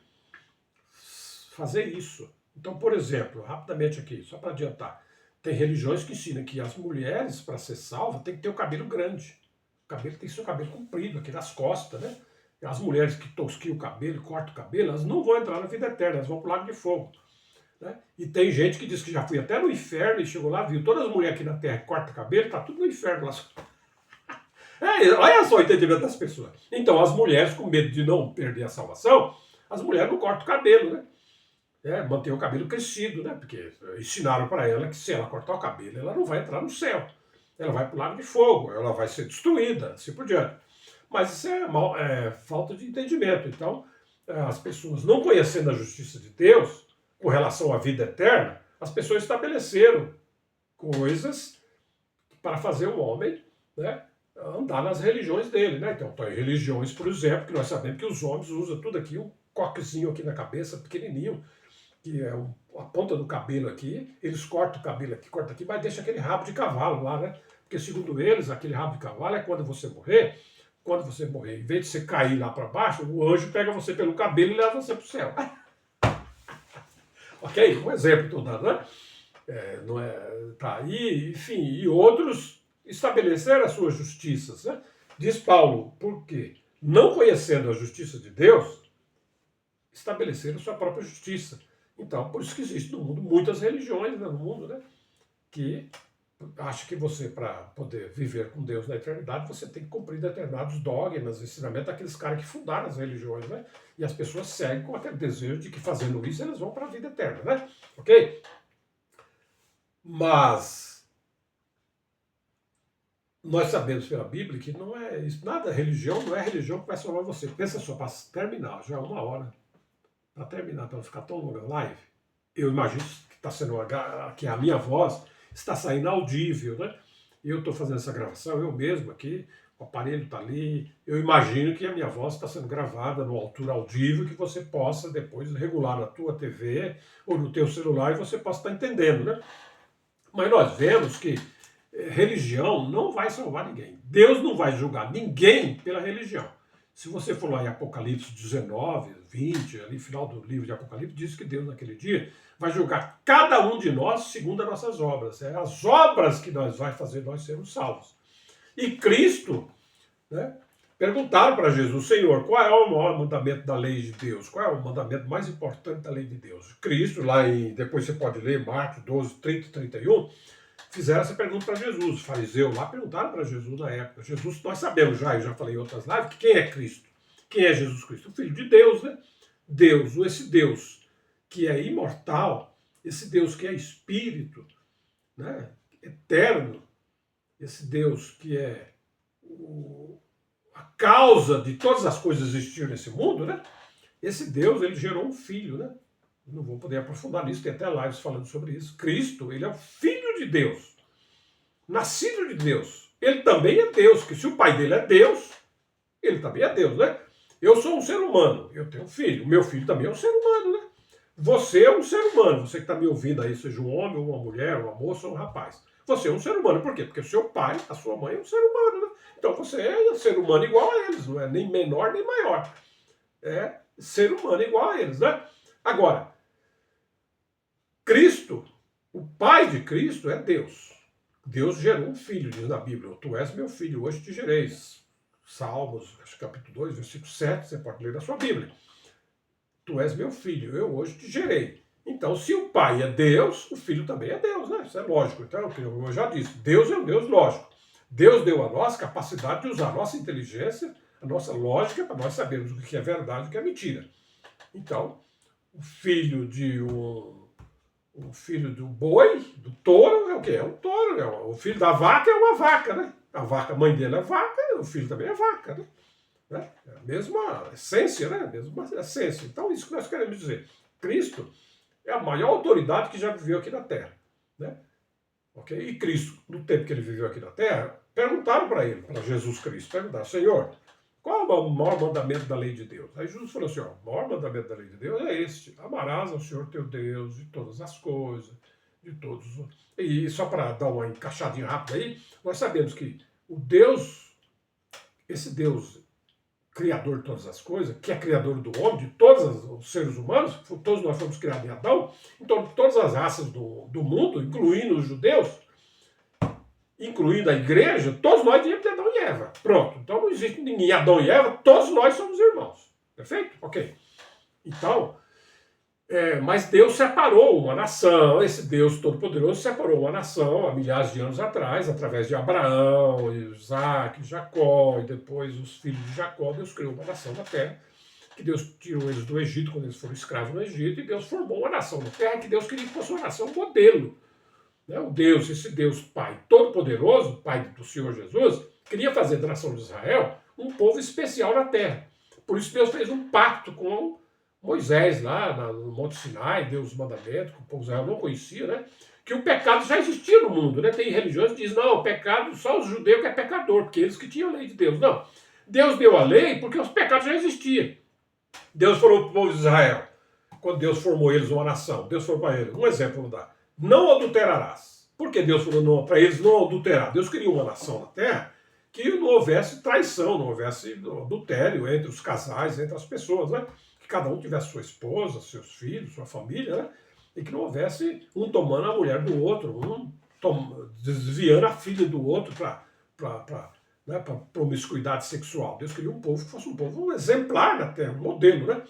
fazer isso. Então, por exemplo, rapidamente aqui, só para adiantar, tem religiões que ensinam que as mulheres, para ser salvas, tem que ter o cabelo grande. O cabelo tem que ser o cabelo comprido, aqui nas costas, né? As mulheres que tosquiam o cabelo, cortam o cabelo, elas não vão entrar na vida eterna, elas vão para o lago de fogo. Né? E tem gente que diz que já foi até no inferno e chegou lá, viu todas as mulheres aqui na terra que cortam o cabelo, tá tudo no inferno lá. Olha só o entendimento das pessoas. Então, as mulheres, com medo de não perder a salvação, as mulheres não cortam o cabelo, né? Mantém o cabelo crescido, né? Porque ensinaram para ela que se ela cortar o cabelo, ela não vai entrar no céu. Ela vai para o lago de fogo, ela vai ser destruída, assim por diante. Mas isso é falta de entendimento. Então, as pessoas não conhecendo a justiça de Deus, com relação à vida eterna, as pessoas estabeleceram coisas para fazer o homem, né, andar nas religiões dele. Né? Então, tem religiões, por exemplo, que nós sabemos que os homens usam tudo aqui, um coquezinho aqui na cabeça, pequenininho, que é a ponta do cabelo aqui, eles cortam o cabelo aqui, cortam aqui, mas deixa aquele rabo de cavalo lá, né? Porque segundo eles, aquele rabo de cavalo é quando você morrer, em vez de você cair lá para baixo, o anjo pega você pelo cabelo e leva você para o céu. Ok? Um exemplo estou dando, né? não é, tá, e, enfim, e outros estabeleceram as suas justiças. Né? Diz Paulo, porque não conhecendo a justiça de Deus, estabeleceram sua própria justiça. Então, por isso que existe no mundo muitas religiões, né, no mundo, né, que acha que você, para poder viver com Deus na eternidade, você tem que cumprir determinados dogmas, ensinamentos daqueles caras que fundaram as religiões, né? E as pessoas seguem com aquele desejo de que fazendo isso elas vão para a vida eterna, né? Ok? Mas nós sabemos pela Bíblia que não é isso, nada, religião não é religião que vai salvar você. Pensa só, para terminar, já é 1 hora, para terminar, para não ficar tão longa a live, eu imagino que está sendo que a minha voz está saindo audível, né? Eu estou fazendo essa gravação, eu mesmo aqui, o aparelho está ali, eu imagino que a minha voz está sendo gravada numa altura audível que você possa depois regular na tua TV ou no teu celular e você possa estar entendendo, né? Mas nós vemos que religião não vai salvar ninguém. Deus não vai julgar ninguém pela religião. Se você for lá em Apocalipse 19, 20, ali final do livro de Apocalipse, diz que Deus naquele dia vai julgar cada um de nós segundo as nossas obras. É as obras que nós vai fazer nós sermos salvos. E Cristo, né, perguntaram para Jesus, Senhor, qual é o maior mandamento da lei de Deus? Qual é o mandamento mais importante da lei de Deus? Cristo, depois você pode ler Marcos 12, 30 e 31, fizeram essa pergunta para Jesus. Os fariseus lá perguntaram para Jesus na época. Jesus, nós sabemos já, eu já falei em outras lives, que quem é Cristo? Quem é Jesus Cristo? O Filho de Deus, né? Deus, esse Deus que é imortal, esse Deus que é espírito, né? Eterno, esse Deus que é a causa de todas as coisas existir nesse mundo, né? Esse Deus, ele gerou um filho, né? Não vou poder aprofundar nisso, tem até lives falando sobre isso. Cristo, ele é o Filho de Deus, nascido de Deus. Ele também é Deus, que se o pai dele é Deus, ele também é Deus, né? Eu sou um ser humano, eu tenho um filho, meu filho também é um ser humano, né? Você é um ser humano, você que está me ouvindo aí, seja um homem, uma mulher, uma moça ou um rapaz. Você é um ser humano, por quê? Porque o seu pai, a sua mãe é um ser humano, né? Então você é um ser humano igual a eles, não é nem menor nem maior. É ser humano igual a eles, né? Agora, Cristo, o pai de Cristo é Deus. Deus gerou um filho, diz na Bíblia. Tu és meu filho, hoje te gerei. Salmos, acho que capítulo 2, versículo 7, você pode ler na sua Bíblia. Tu és meu filho, eu hoje te gerei. Então, se o pai é Deus, o filho também é Deus, né? Isso é lógico. Então, eu já disse, Deus é um Deus lógico. Deus deu a nós capacidade de usar a nossa inteligência, a nossa lógica, para nós sabermos o que é verdade e o que é mentira. Então, o filho do boi, do touro, é o quê? É um touro. O filho da vaca é uma vaca, né? A vaca, a mãe dele é vaca, o filho também é vaca, né? É a mesma essência, né? A mesma essência. Então, isso que nós queremos dizer. Cristo é a maior autoridade que já viveu aqui na Terra, né? Okay? E Cristo, no tempo que ele viveu aqui na Terra, perguntaram para ele, para Jesus Cristo, perguntaram, Senhor, qual é o maior mandamento da lei de Deus? Aí Jesus falou assim, ó, o maior mandamento da lei de Deus é este, amarás ao Senhor teu Deus de todas as coisas, de todos. E só para dar uma encaixadinha rápida aí, nós sabemos que o Deus, esse Deus criador de todas as coisas, que é criador do homem, de todos os seres humanos, todos nós fomos criados em Adão, então todas as raças do mundo, incluindo os judeus, incluindo a igreja, todos nós viemos de Adão e Eva. Pronto. Então não existe ninguém. Adão e Eva, todos nós somos irmãos. Perfeito? Ok. Então, mas Deus separou uma nação, esse Deus Todo-Poderoso separou uma nação há milhares de anos atrás, através de Abraão, Isaac, Jacó, e depois os filhos de Jacó. Deus criou uma nação na terra, que Deus tirou eles do Egito, quando eles foram escravos no Egito, e Deus formou uma nação na terra, que Deus queria que fosse uma nação modelo. O Deus, esse Deus Pai Todo-Poderoso, Pai do Senhor Jesus, queria fazer da nação de Israel um povo especial na terra. Por isso Deus fez um pacto com Moisés lá no Monte Sinai, deu os mandamentos, que o povo de Israel não conhecia, né? Que o pecado já existia no mundo, né? Tem religiões que dizem, não, o pecado, só os judeus que é pecador, porque eles que tinham a lei de Deus. Não, Deus deu a lei porque os pecados já existiam. Deus falou para o povo de Israel, quando Deus formou eles uma nação, Deus falou para eles, um exemplo vou dar, não adulterarás. Por que Deus falou para eles não adulterar? Deus queria uma nação na terra que não houvesse traição, não houvesse adultério entre os casais, entre as pessoas, né? Que cada um tivesse sua esposa, seus filhos, sua família, né? e que não houvesse um tomando a mulher do outro, desviando a filha do outro para né, promiscuidade sexual. Deus queria um povo que fosse um povo exemplar na terra, um modelo, né?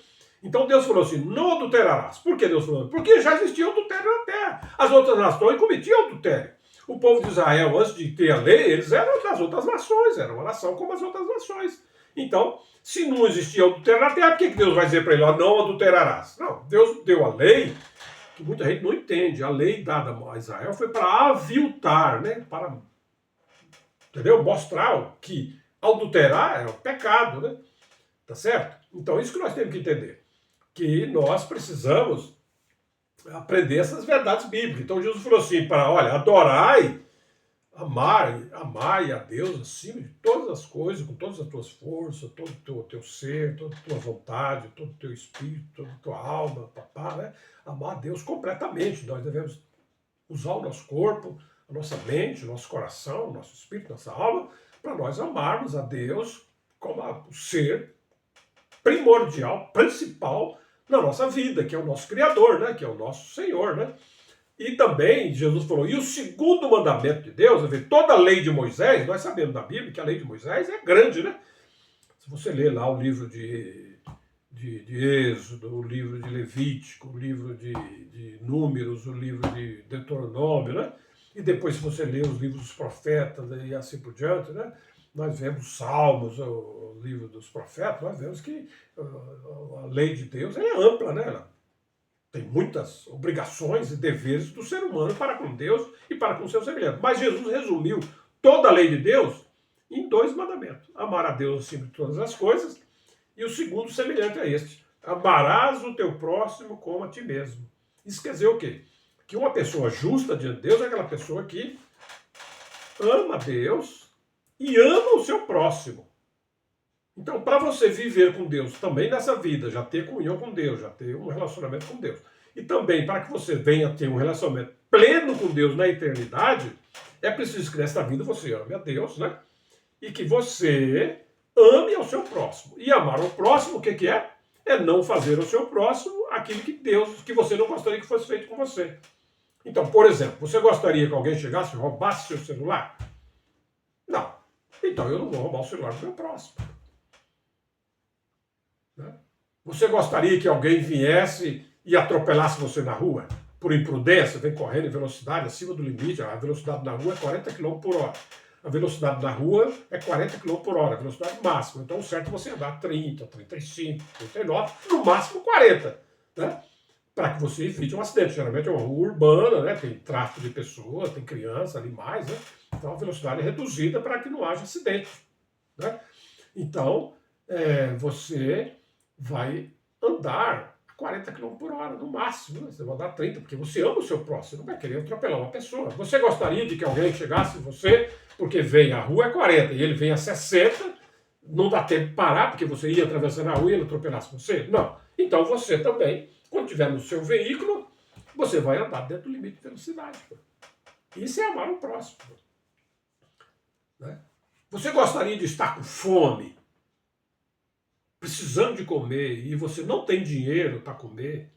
Então Deus falou assim, não adulterarás. Por que Deus falou? Porque já existia adultério na terra. As outras nações cometiam adultério. O povo de Israel, antes de ter a lei, eles eram das outras nações, eram uma nação como as outras nações. Então, se não existia adultério na terra, por que Deus vai dizer para ele, ó, não adulterarás? Não, Deus deu a lei, que muita gente não entende. A lei dada a Israel foi para aviltar, né? Para, entendeu? Mostrar que adulterar é um pecado, né? Tá certo? Então, isso que nós temos que entender. Que nós precisamos aprender essas verdades bíblicas. Então Jesus falou assim, para, olha, adorai, amai a Deus acima de todas as coisas, com todas as tuas forças, todo o teu ser, toda a tua vontade, todo o teu espírito, toda a tua alma, papá, né? Amar a Deus completamente. Nós devemos usar o nosso corpo, a nossa mente, o nosso coração, o nosso espírito, nossa alma, para nós amarmos a Deus como o ser primordial, principal na nossa vida, que é o nosso Criador, né? Que é o nosso Senhor, né? E também Jesus falou, e o segundo mandamento de Deus, toda a lei de Moisés, nós sabemos da Bíblia que a lei de Moisés é grande, né? Se você ler lá o livro de Êxodo, o livro de Levítico, o livro de Números, o livro de Deuteronômio, né? E depois se você ler os livros dos profetas e assim por diante, né? Nós vemos Salmos, o livro dos profetas, nós vemos que a lei de Deus é ampla, né? Ela tem muitas obrigações e deveres do ser humano para com Deus e para com seus semelhantes. Mas Jesus resumiu toda a lei de Deus em 2 mandamentos. Amar a Deus acima de todas as coisas e o segundo semelhante a este. Amarás o teu próximo como a ti mesmo. Isso quer dizer o quê? Que uma pessoa justa diante de Deus é aquela pessoa que ama a Deus e ama o seu próximo. Então, para você viver com Deus também nessa vida, já ter comunhão com Deus, já ter um relacionamento com Deus, e também para que você venha ter um relacionamento pleno com Deus na eternidade, é preciso que nesta vida você ame a Deus, né? E que você ame ao seu próximo. E amar ao próximo, o que é? É não fazer ao seu próximo aquilo que você não gostaria que fosse feito com você. Então, por exemplo, você gostaria que alguém chegasse e roubasse seu celular? Não. Então eu não vou roubar o celular do meu próximo. Né? Você gostaria que alguém viesse e atropelasse você na rua? Por imprudência, vem correndo em velocidade acima do limite, a velocidade na rua é 40 km por hora. A velocidade na rua é 40 km por hora, a velocidade máxima. Então o certo é você andar 30, 35, 39, no máximo 40. Né? Para que você evite um acidente. Geralmente é uma rua urbana, né? Tem tráfego de pessoas, tem crianças, animais, né? Então a velocidade é reduzida para que não haja acidente. Né? Então você vai andar 40 km por hora, no máximo. Né? Você vai andar 30, porque você ama o seu próximo, você não vai querer atropelar uma pessoa. Você gostaria de que alguém chegasse em você, porque vem a rua é 40 e ele vem a 60, não dá tempo de parar, porque você ia atravessando a rua e ele atropelasse você? Não. Então você também, quando estiver no seu veículo, você vai andar dentro do limite de velocidade. Isso é amar o próximo. Né? Você gostaria de estar com fome, precisando de comer, e você não tem dinheiro para comer,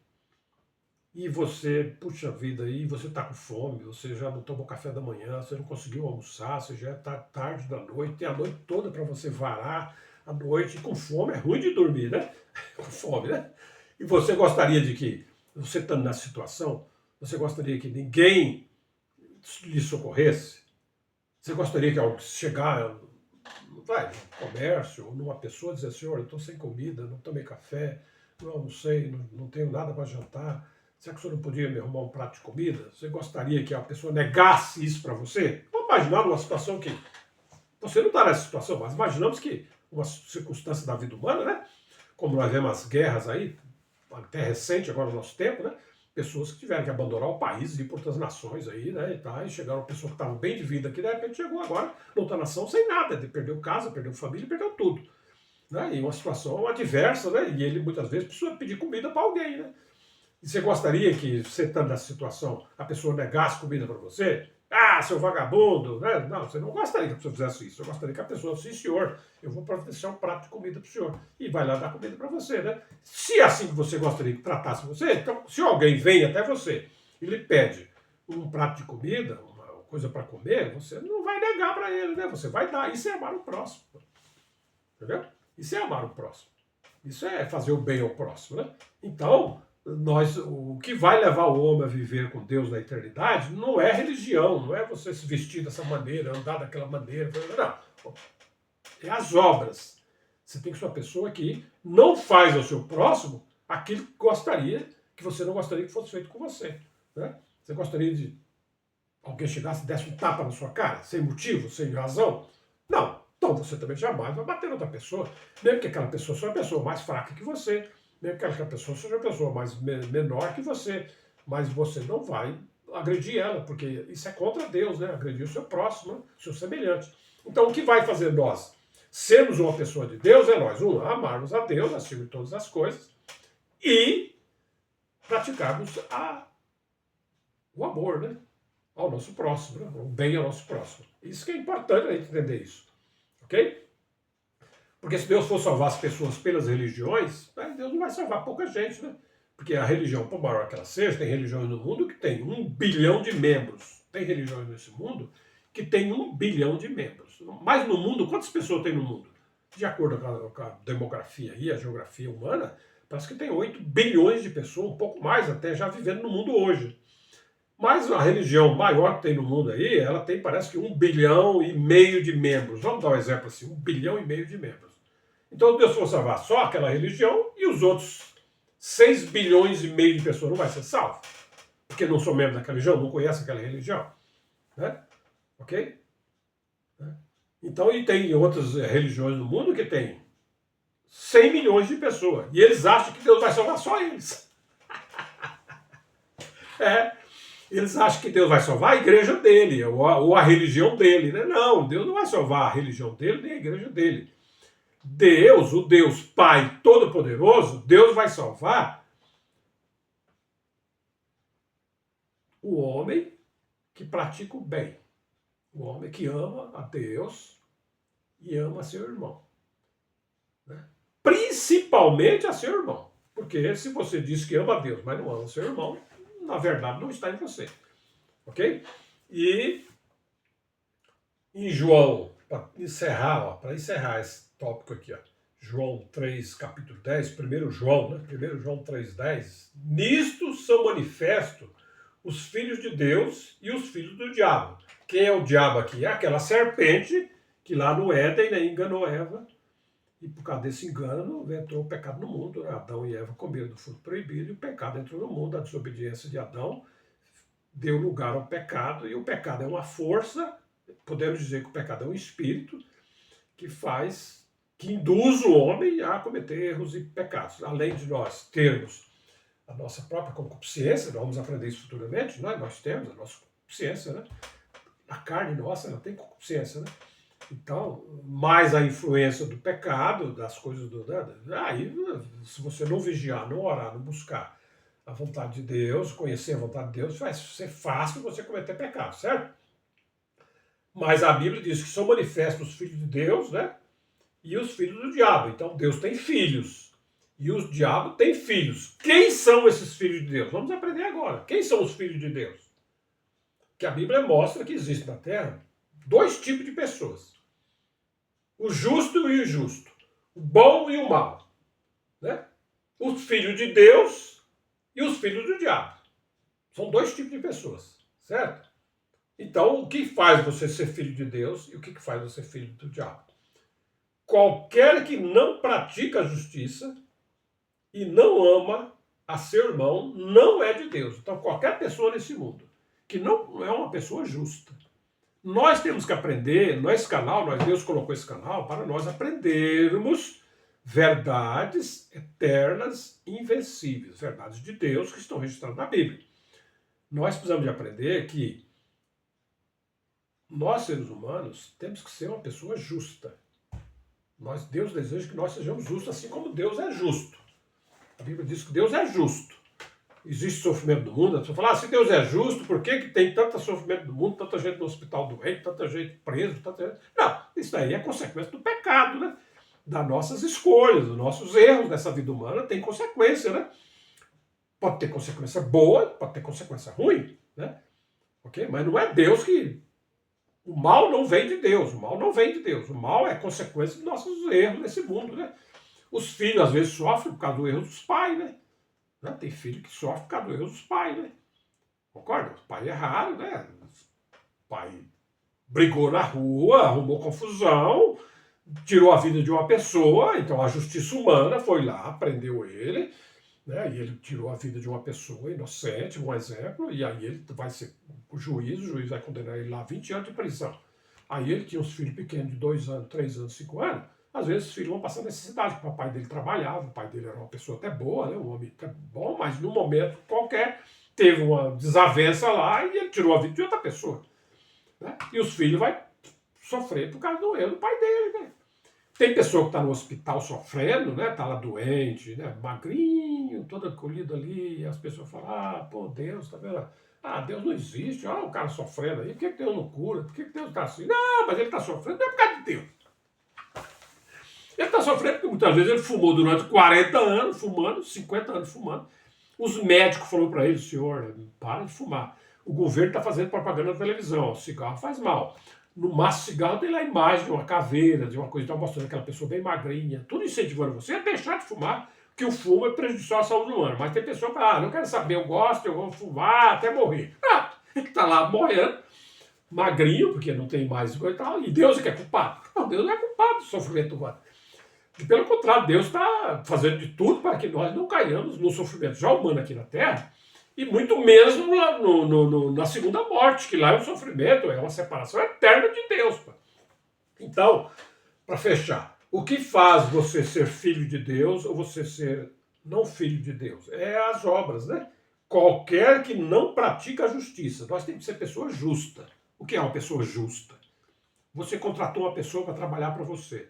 e você, puxa vida, e você está com fome, você já não tomou café da manhã, você não conseguiu almoçar, você já está tarde da noite, tem a noite toda para você varar a noite, e com fome é ruim de dormir, né? Com fome, né? E você gostaria de que, você estando nessa situação, você gostaria que ninguém lhe socorresse? Você gostaria que ao chegar no comércio, ou numa pessoa dizer assim, olha, eu estou sem comida, não tomei café, não almocei, não tenho nada para jantar, será que o senhor não podia me arrumar um prato de comida? Você gostaria que a pessoa negasse isso para você? Vamos imaginar uma situação que você não está nessa situação, mas imaginamos que uma circunstância da vida humana, né? Como nós vemos as guerras aí, até recente agora no nosso tempo, né? Pessoas que tiveram que abandonar o país, ir por outras nações aí, né? E chegaram pessoas que estavam bem de vida aqui, de repente chegou agora noutra nação sem nada, perdeu casa, perdeu família, perdeu tudo. Né? E uma situação adversa, né? E ele muitas vezes precisa pedir comida para alguém, né? E você gostaria que, você estando nessa situação, a pessoa negasse comida para você? ah, seu vagabundo, né? Não, você não gostaria que a pessoa fizesse isso. Eu gostaria que a pessoa, sim, senhor, eu vou providenciar um prato de comida para o senhor. E vai lá dar comida para você, né? Se é assim que você gostaria que tratasse você, então, se alguém vem até você e lhe pede um prato de comida, uma coisa para comer, você não vai negar para ele, né? Você vai dar. Isso é amar o próximo. Entendeu? Isso é amar o próximo. Isso é fazer o bem ao próximo, né? Então, o que vai levar o homem a viver com Deus na eternidade não é religião, não é você se vestir dessa maneira, andar daquela maneira, não. É as obras. Você tem que ser uma pessoa que não faz ao seu próximo aquilo que gostaria, que você não gostaria que fosse feito com você. Né? Você gostaria de alguém chegasse e desse um tapa na sua cara, sem motivo, sem razão? Não. Então você também jamais vai bater outra pessoa, mesmo que aquela pessoa seja uma pessoa mais fraca que você, mesmo que aquela pessoa seja uma pessoa menor que você, mas você não vai agredir ela, porque isso é contra Deus, né? Agredir o seu próximo, né? O seu semelhante. Então o que vai fazer nós sermos uma pessoa de Deus é nós, amarmos a Deus acima de todas as coisas e praticarmos o amor, né? Ao nosso próximo, né? O bem ao nosso próximo. Isso que é importante a gente entender isso. Ok? Porque se Deus for salvar as pessoas pelas religiões, Deus não vai salvar pouca gente, né? Porque a religião, por maior que ela seja, tem religiões no mundo que tem 1 bilhão de membros. Tem religiões nesse mundo que tem 1 bilhão de membros. Mas no mundo, quantas pessoas tem no mundo? De acordo com a demografia e a geografia humana, parece que tem 8 bilhões de pessoas, um pouco mais até, já vivendo no mundo hoje. Mas a religião maior que tem no mundo aí, ela tem, parece que 1,5 bilhão de membros. Vamos dar um exemplo assim, 1,5 bilhão de membros. Então Deus for salvar só aquela religião e os outros 6,5 bilhões de pessoas não vai ser salvo. Porque não são membros daquela religião, não conhecem aquela religião. Né? Ok? Então, e tem outras religiões no mundo que tem 100 milhões de pessoas. E eles acham que Deus vai salvar só eles. Eles acham que Deus vai salvar a igreja dele, ou a religião dele. Né? Não, Deus não vai salvar a religião dele, nem a igreja dele. Deus, o Deus Pai Todo-Poderoso, Deus vai salvar o homem que pratica o bem. O homem que ama a Deus e ama seu irmão. Né? Principalmente a seu irmão. Porque se você diz que ama a Deus, mas não ama seu irmão, na verdade não está em você. Ok? E em João, para encerrar esse tópico aqui, ó, João 3, capítulo 10, 1 João, né? 1 João 3,10. Nisto são manifestos os filhos de Deus e os filhos do diabo. Quem é o diabo aqui? É aquela serpente que lá no Éden, né, enganou Eva. E por causa desse engano, entrou o pecado no mundo. Né? Adão e Eva comeram do fruto proibido e o pecado entrou no mundo. A desobediência de Adão deu lugar ao pecado. E o pecado é uma força, podemos dizer que o pecado é um espírito, que induz o homem a cometer erros e pecados. Além de nós termos a nossa própria concupiscência, nós vamos aprender isso futuramente, nós temos a nossa concupiscência, né? A carne nossa, ela tem concupiscência, né? Então, mais a influência do pecado, das coisas aí, se você não vigiar, não orar, não buscar a vontade de Deus, conhecer a vontade de Deus, vai ser fácil você cometer pecado, certo? Mas a Bíblia diz que são manifestos os filhos de Deus, né? E os filhos do diabo. Então, Deus tem filhos. E o diabo tem filhos. Quem são esses filhos de Deus? Vamos aprender agora. Quem são os filhos de Deus? Que a Bíblia mostra que existe na Terra 2 tipos de pessoas. O justo e o injusto. O bom e o mal. Né? Os filhos de Deus e os filhos do diabo. São 2 tipos de pessoas. Certo? Então, o que faz você ser filho de Deus e o que faz você ser filho do diabo? Qualquer que não pratica a justiça e não ama a seu irmão não é de Deus. Então, qualquer pessoa nesse mundo que não é uma pessoa justa. Nós temos que aprender, nesse canal, Deus colocou esse canal para nós aprendermos verdades eternas, invencíveis, verdades de Deus que estão registradas na Bíblia. Nós precisamos de aprender que nós, seres humanos, temos que ser uma pessoa justa. Deus deseja que nós sejamos justos, assim como Deus é justo. A Bíblia diz que Deus é justo. existe sofrimento no mundo, a pessoa fala, se Deus é justo, por que tem tanto sofrimento no mundo, tanta gente no hospital doente, tanta gente preso, tanta gente... Não, isso daí é consequência do pecado, né? Das nossas escolhas, dos nossos erros nessa vida humana, tem consequência, né? Pode ter consequência boa, pode ter consequência ruim, né? Ok? Mas não é Deus que... O mal não vem de Deus, o mal não vem de Deus. O mal é consequência dos nossos erros nesse mundo, né? Os filhos, às vezes, sofrem por causa do erro dos pais, né? Tem filho que sofre por causa do erro dos pais, né? Concorda? Os pais erraram, né? O pai brigou na rua, arrumou confusão, tirou a vida de uma pessoa, então a justiça humana foi lá, prendeu ele, né? E ele tirou a vida de uma pessoa inocente, um exemplo, e aí ele vai ser o juiz vai condenar ele lá a 20 anos de prisão. Aí ele tinha uns filhos pequenos de 2 anos, 3 anos, 5 anos, às vezes os filhos vão passar necessidade, porque o pai dele trabalhava, o pai dele era uma pessoa até boa, né? Um homem até bom, mas num momento qualquer teve uma desavença lá e ele tirou a vida de outra pessoa. Né? E os filhos vão sofrer por causa do erro do pai dele, né? Tem pessoa que está no hospital sofrendo, né? Está lá doente, né? Magrinho, todo acolhido ali, e as pessoas falam, pô, Deus, tá vendo? Deus não existe, olha o cara sofrendo aí, por que Deus não cura? Por que Deus está assim? Não, mas ele está sofrendo, não é por causa de Deus. Ele está sofrendo porque muitas vezes ele fumou durante 40 anos, fumando, 50 anos fumando. Os médicos falaram para ele, senhor, para de fumar. O governo está fazendo propaganda na televisão, o cigarro faz mal. No maço cigarro tem lá a imagem de uma caveira, de uma coisa, está mostrando aquela pessoa bem magrinha, tudo incentivando você a deixar de fumar, que o fumo é prejudicial à saúde humana. Mas tem pessoa que fala, não quero saber, eu gosto, eu vou fumar até morrer. Ele está lá morrendo, magrinho, porque não tem mais coisa e tal, e Deus é que é culpado. Não, Deus não é culpado do sofrimento humano. E pelo contrário, Deus está fazendo de tudo para que nós não caiamos no sofrimento já humano aqui na Terra, e muito menos na segunda morte, que lá é um sofrimento, é uma separação eterna de Deus. Pô. Então, para fechar, o que faz você ser filho de Deus ou você ser não filho de Deus? É as obras, né? Qualquer que não pratica a justiça. Nós temos que ser pessoa justa. O que é uma pessoa justa? Você contratou uma pessoa para trabalhar para você.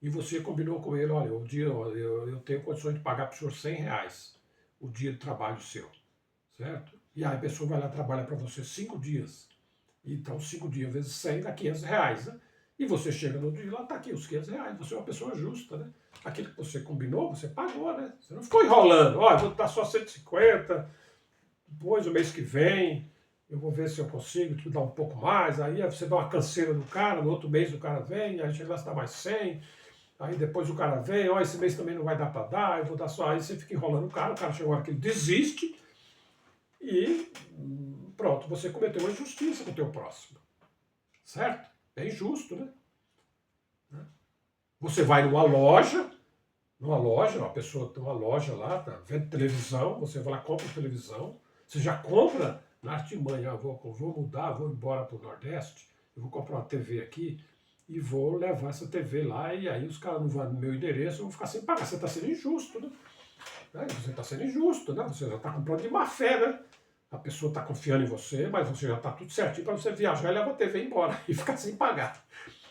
E você combinou com ele, olha, eu tenho condições de pagar para o senhor R$ 100 o dia de trabalho seu, certo? E aí a pessoa vai lá e trabalha para você 5 dias. Então 5 dias vezes 100 dá R$ 500, né? E você chega no dia lá, tá aqui os R$ 500. Você é uma pessoa justa, né? Aquilo que você combinou, você pagou, né? Você não ficou enrolando, olha, vou dar só 150, depois o mês que vem eu vou ver se eu consigo te dar um pouco mais, aí você dá uma canseira no cara, no outro mês o cara vem, aí chega lá, você dá mais 100. Aí depois o cara vem, esse mês também não vai dar para dar, eu vou dar só. Aí você fica enrolando o cara chegou aqui, ele desiste e pronto, você cometeu uma injustiça com o teu próximo. Certo? É injusto, né? Você vai uma pessoa tem uma loja lá, tá vendo televisão, você vai lá, compra televisão, você já compra na artimanha, vou mudar, vou embora para o Nordeste, eu vou comprar uma TV aqui, e vou levar essa TV lá, e aí os caras não vão no meu endereço, eu vou ficar sem pagar. Você está sendo injusto, né? Você está sendo injusto, né? Você já está comprando de má fé, né? A pessoa está confiando em você, mas você já está tudo certinho para você viajar e levar a TV embora e ficar sem pagar.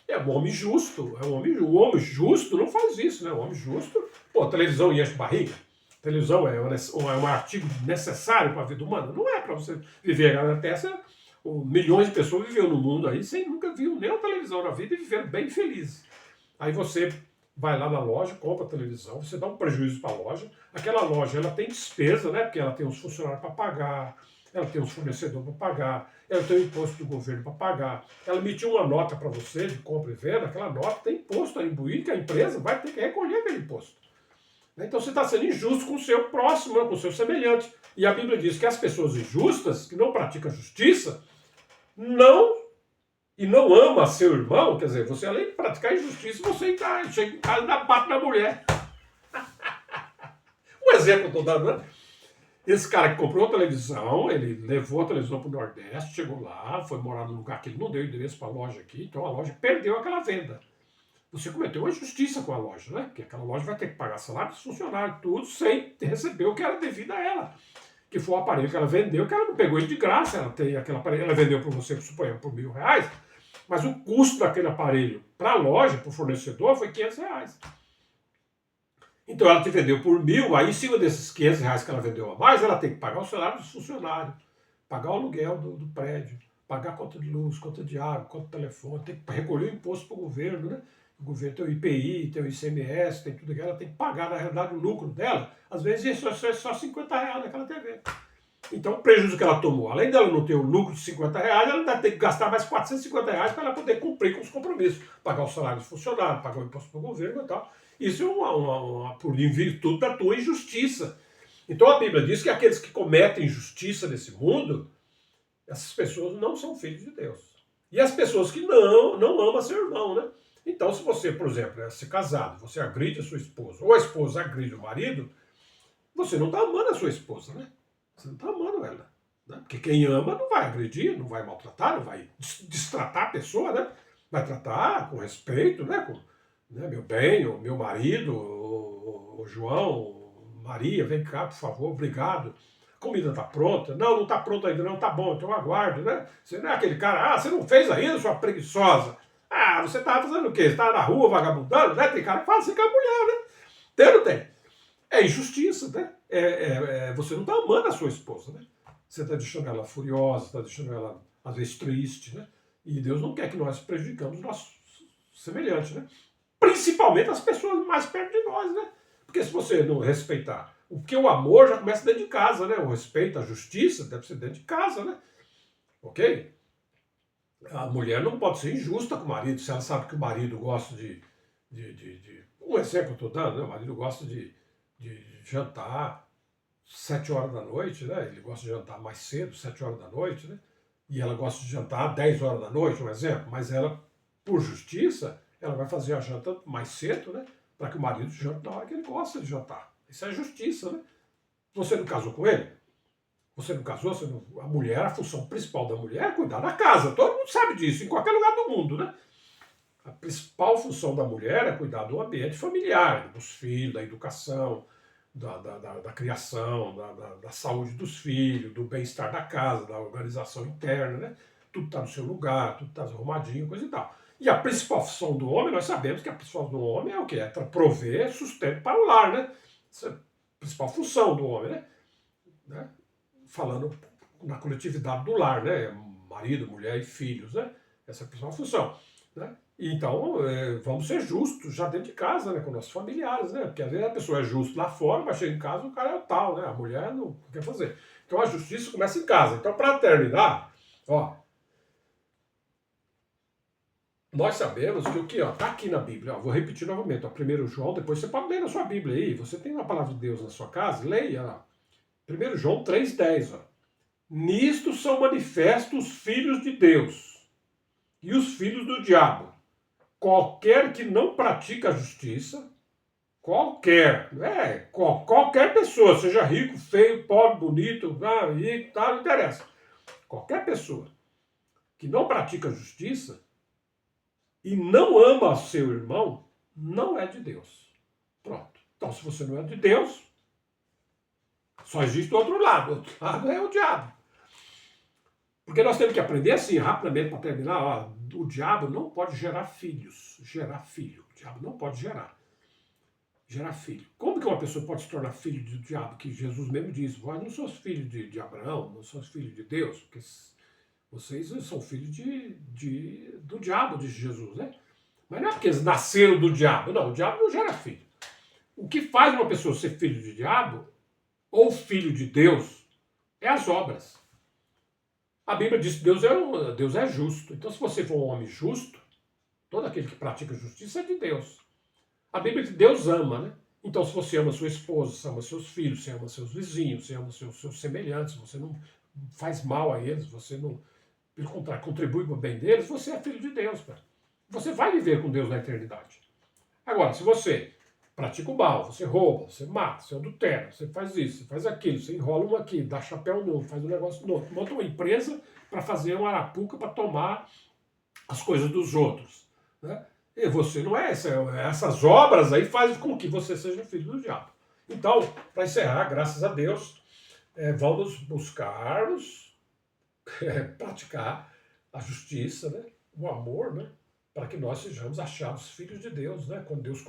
É um homem justo, o homem justo não faz isso, né? O homem justo, pô, a televisão enche barriga. A televisão é um artigo necessário para a vida humana? Não é para você viver na Terra. Milhões de pessoas viveram no mundo aí sem nunca viu nem a televisão na vida e viveram bem felizes. Aí você vai lá na loja, compra a televisão, você dá um prejuízo para a loja. Aquela loja ela tem despesa, né? Porque ela tem os funcionários para pagar, ela tem os fornecedores para pagar, ela tem o imposto do governo para pagar. Ela emitiu uma nota para você de compra e venda, aquela nota tem imposto aí imbuído que a empresa vai ter que recolher aquele imposto. Então você está sendo injusto com o seu próximo, com o seu semelhante. E a Bíblia diz que as pessoas injustas, que não praticam justiça, não ama seu irmão, quer dizer, você além de praticar injustiça, você chega em casa e dá bate na mulher. Um exemplo que eu estou dando, né? Esse cara que comprou a televisão, ele levou a televisão para o Nordeste, chegou lá, foi morar num lugar que ele não deu endereço para a loja aqui, então a loja perdeu aquela venda. Você cometeu uma injustiça com a loja, né? Porque aquela loja vai ter que pagar salário dos funcionários, tudo, sem receber o que era devido a ela. Que foi o aparelho que ela vendeu, que ela não pegou ele de graça, ela tem aquele aparelho, ela vendeu para você, suponhamos, por R$ 1.000, mas o custo daquele aparelho para a loja, para o fornecedor, foi R$ 500. Então ela te vendeu por 1.000, aí em cima desses R$ 500 que ela vendeu a mais, ela tem que pagar o salário dos funcionários, pagar o aluguel do prédio, pagar a conta de luz, conta de água, conta de telefone, tem que recolher o imposto para o governo, né? O governo tem o IPI, tem o ICMS, tem tudo que ela tem que pagar, na realidade, o lucro dela, às vezes é só R$ 50 naquela TV. Então, o prejuízo que ela tomou, além dela não ter o lucro de R$ 50, ela vai ter que gastar mais R$ 450 para ela poder cumprir com os compromissos, pagar o salário dos funcionários, pagar o imposto para o governo e tal. Isso é por em virtude da tua injustiça. Então, a Bíblia diz que aqueles que cometem injustiça nesse mundo, essas pessoas não são filhos de Deus. E as pessoas que não amam seu irmão, né? Então, se você, por exemplo, é ser casado, você agride a sua esposa, ou a esposa agride o marido, você não está amando a sua esposa, né? Você não está amando ela. Né? Porque quem ama não vai agredir, não vai maltratar, não vai destratar a pessoa, né? Vai tratar com respeito, né? Com, né? Meu bem, o meu marido, o João, Maria, vem cá, por favor, obrigado. A comida está pronta? Não está pronta ainda, não, tá bom, então eu aguardo, né? Você não é aquele cara, você não fez ainda, sua preguiçosa. Você estava fazendo o quê? Você estava na rua vagabundando, né? Tem cara que fala assim com a mulher, né? Tem ou não tem? É injustiça, né? Você não está amando a sua esposa, né? Você está deixando ela furiosa, está deixando ela, às vezes, triste, né? E Deus não quer que nós prejudicamos nossos semelhantes, né? Principalmente as pessoas mais perto de nós, né? Porque se você não respeitar, porque o amor já começa dentro de casa, né? O respeito, a justiça deve ser dentro de casa, né? Ok? A mulher não pode ser injusta com o marido, se ela sabe que o marido gosta um exemplo eu estou dando, né? O marido gosta de jantar 7 horas da noite, né? Ele gosta de jantar mais cedo, 7 horas da noite, né? E ela gosta de jantar 10 horas da noite, um exemplo. Mas ela, por justiça, ela vai fazer a janta mais cedo, né? Para que o marido jante na hora que ele gosta de jantar. Isso é justiça, né? Você não casou com ele? Você não casou? A mulher, a função principal da mulher é cuidar da casa. Todo mundo sabe disso, em qualquer lugar do mundo, né? A principal função da mulher é cuidar do ambiente familiar, dos filhos, da educação, da criação, da saúde dos filhos, do bem-estar da casa, da organização interna, né? Tudo está no seu lugar, tudo está arrumadinho, coisa e tal. E a principal função do homem, nós sabemos que a principal função do homem é o quê? É prover sustento para o lar, né? Essa é a principal função do homem, né? Falando na coletividade do lar, né? Marido, mulher e filhos, né? Essa é a principal função, né? Então, vamos ser justos já dentro de casa, né, com nossos familiares, né? Porque às vezes a pessoa é justa lá fora, mas chega em casa o cara é o tal, né? A mulher não quer fazer. Então a justiça começa em casa. Então, para terminar, ó, nós sabemos que o que está aqui na Bíblia, ó, vou repetir novamente, ó, 1 João, depois você pode ler na sua Bíblia aí, você tem a palavra de Deus na sua casa, leia lá. 1 João 3,10, ó. Nisto são manifestos os filhos de Deus e os filhos do diabo. Qualquer que não pratica a justiça, qualquer pessoa, seja rico, feio, pobre, bonito, rico, tal, não interessa. Qualquer pessoa que não pratica a justiça e não ama seu irmão, não é de Deus. Pronto. Então, se você não é de Deus, só existe o outro lado. O outro lado é o diabo. Porque nós temos que aprender assim, rapidamente, para terminar, ó, o diabo não pode gerar filhos. Gerar filho. O diabo não pode gerar filho. Como que uma pessoa pode se tornar filho do diabo? Que Jesus mesmo diz, vós não sois filhos de Abraão, não sois filhos de Deus, porque vocês são filhos do diabo, diz Jesus, né? Mas não é porque eles nasceram do diabo, não, o diabo não gera filho. O que faz uma pessoa ser filho de diabo, ou filho de Deus, é as obras. A Bíblia diz que Deus é justo. Então, se você for um homem justo, todo aquele que pratica justiça é de Deus. A Bíblia diz que Deus ama, né? Então, se você ama sua esposa, você ama seus filhos, você ama seus vizinhos, você ama seus semelhantes, você não faz mal a eles, você não, pelo contrário, contribui para o bem deles, você é filho de Deus, cara. Você vai viver com Deus na eternidade. Agora, se você pratica o mal, você rouba, você mata, você adultera, você faz isso, você faz aquilo, você enrola um aqui, dá chapéu novo, faz um negócio novo, monta uma empresa para fazer uma arapuca para tomar as coisas dos outros, né? E você não é essas obras aí fazem com que você seja filho do diabo. Então, para encerrar, graças a Deus, vamos buscarmos praticar a justiça, né? O amor, né? Para que nós sejamos achados filhos de Deus, né? Quando Deus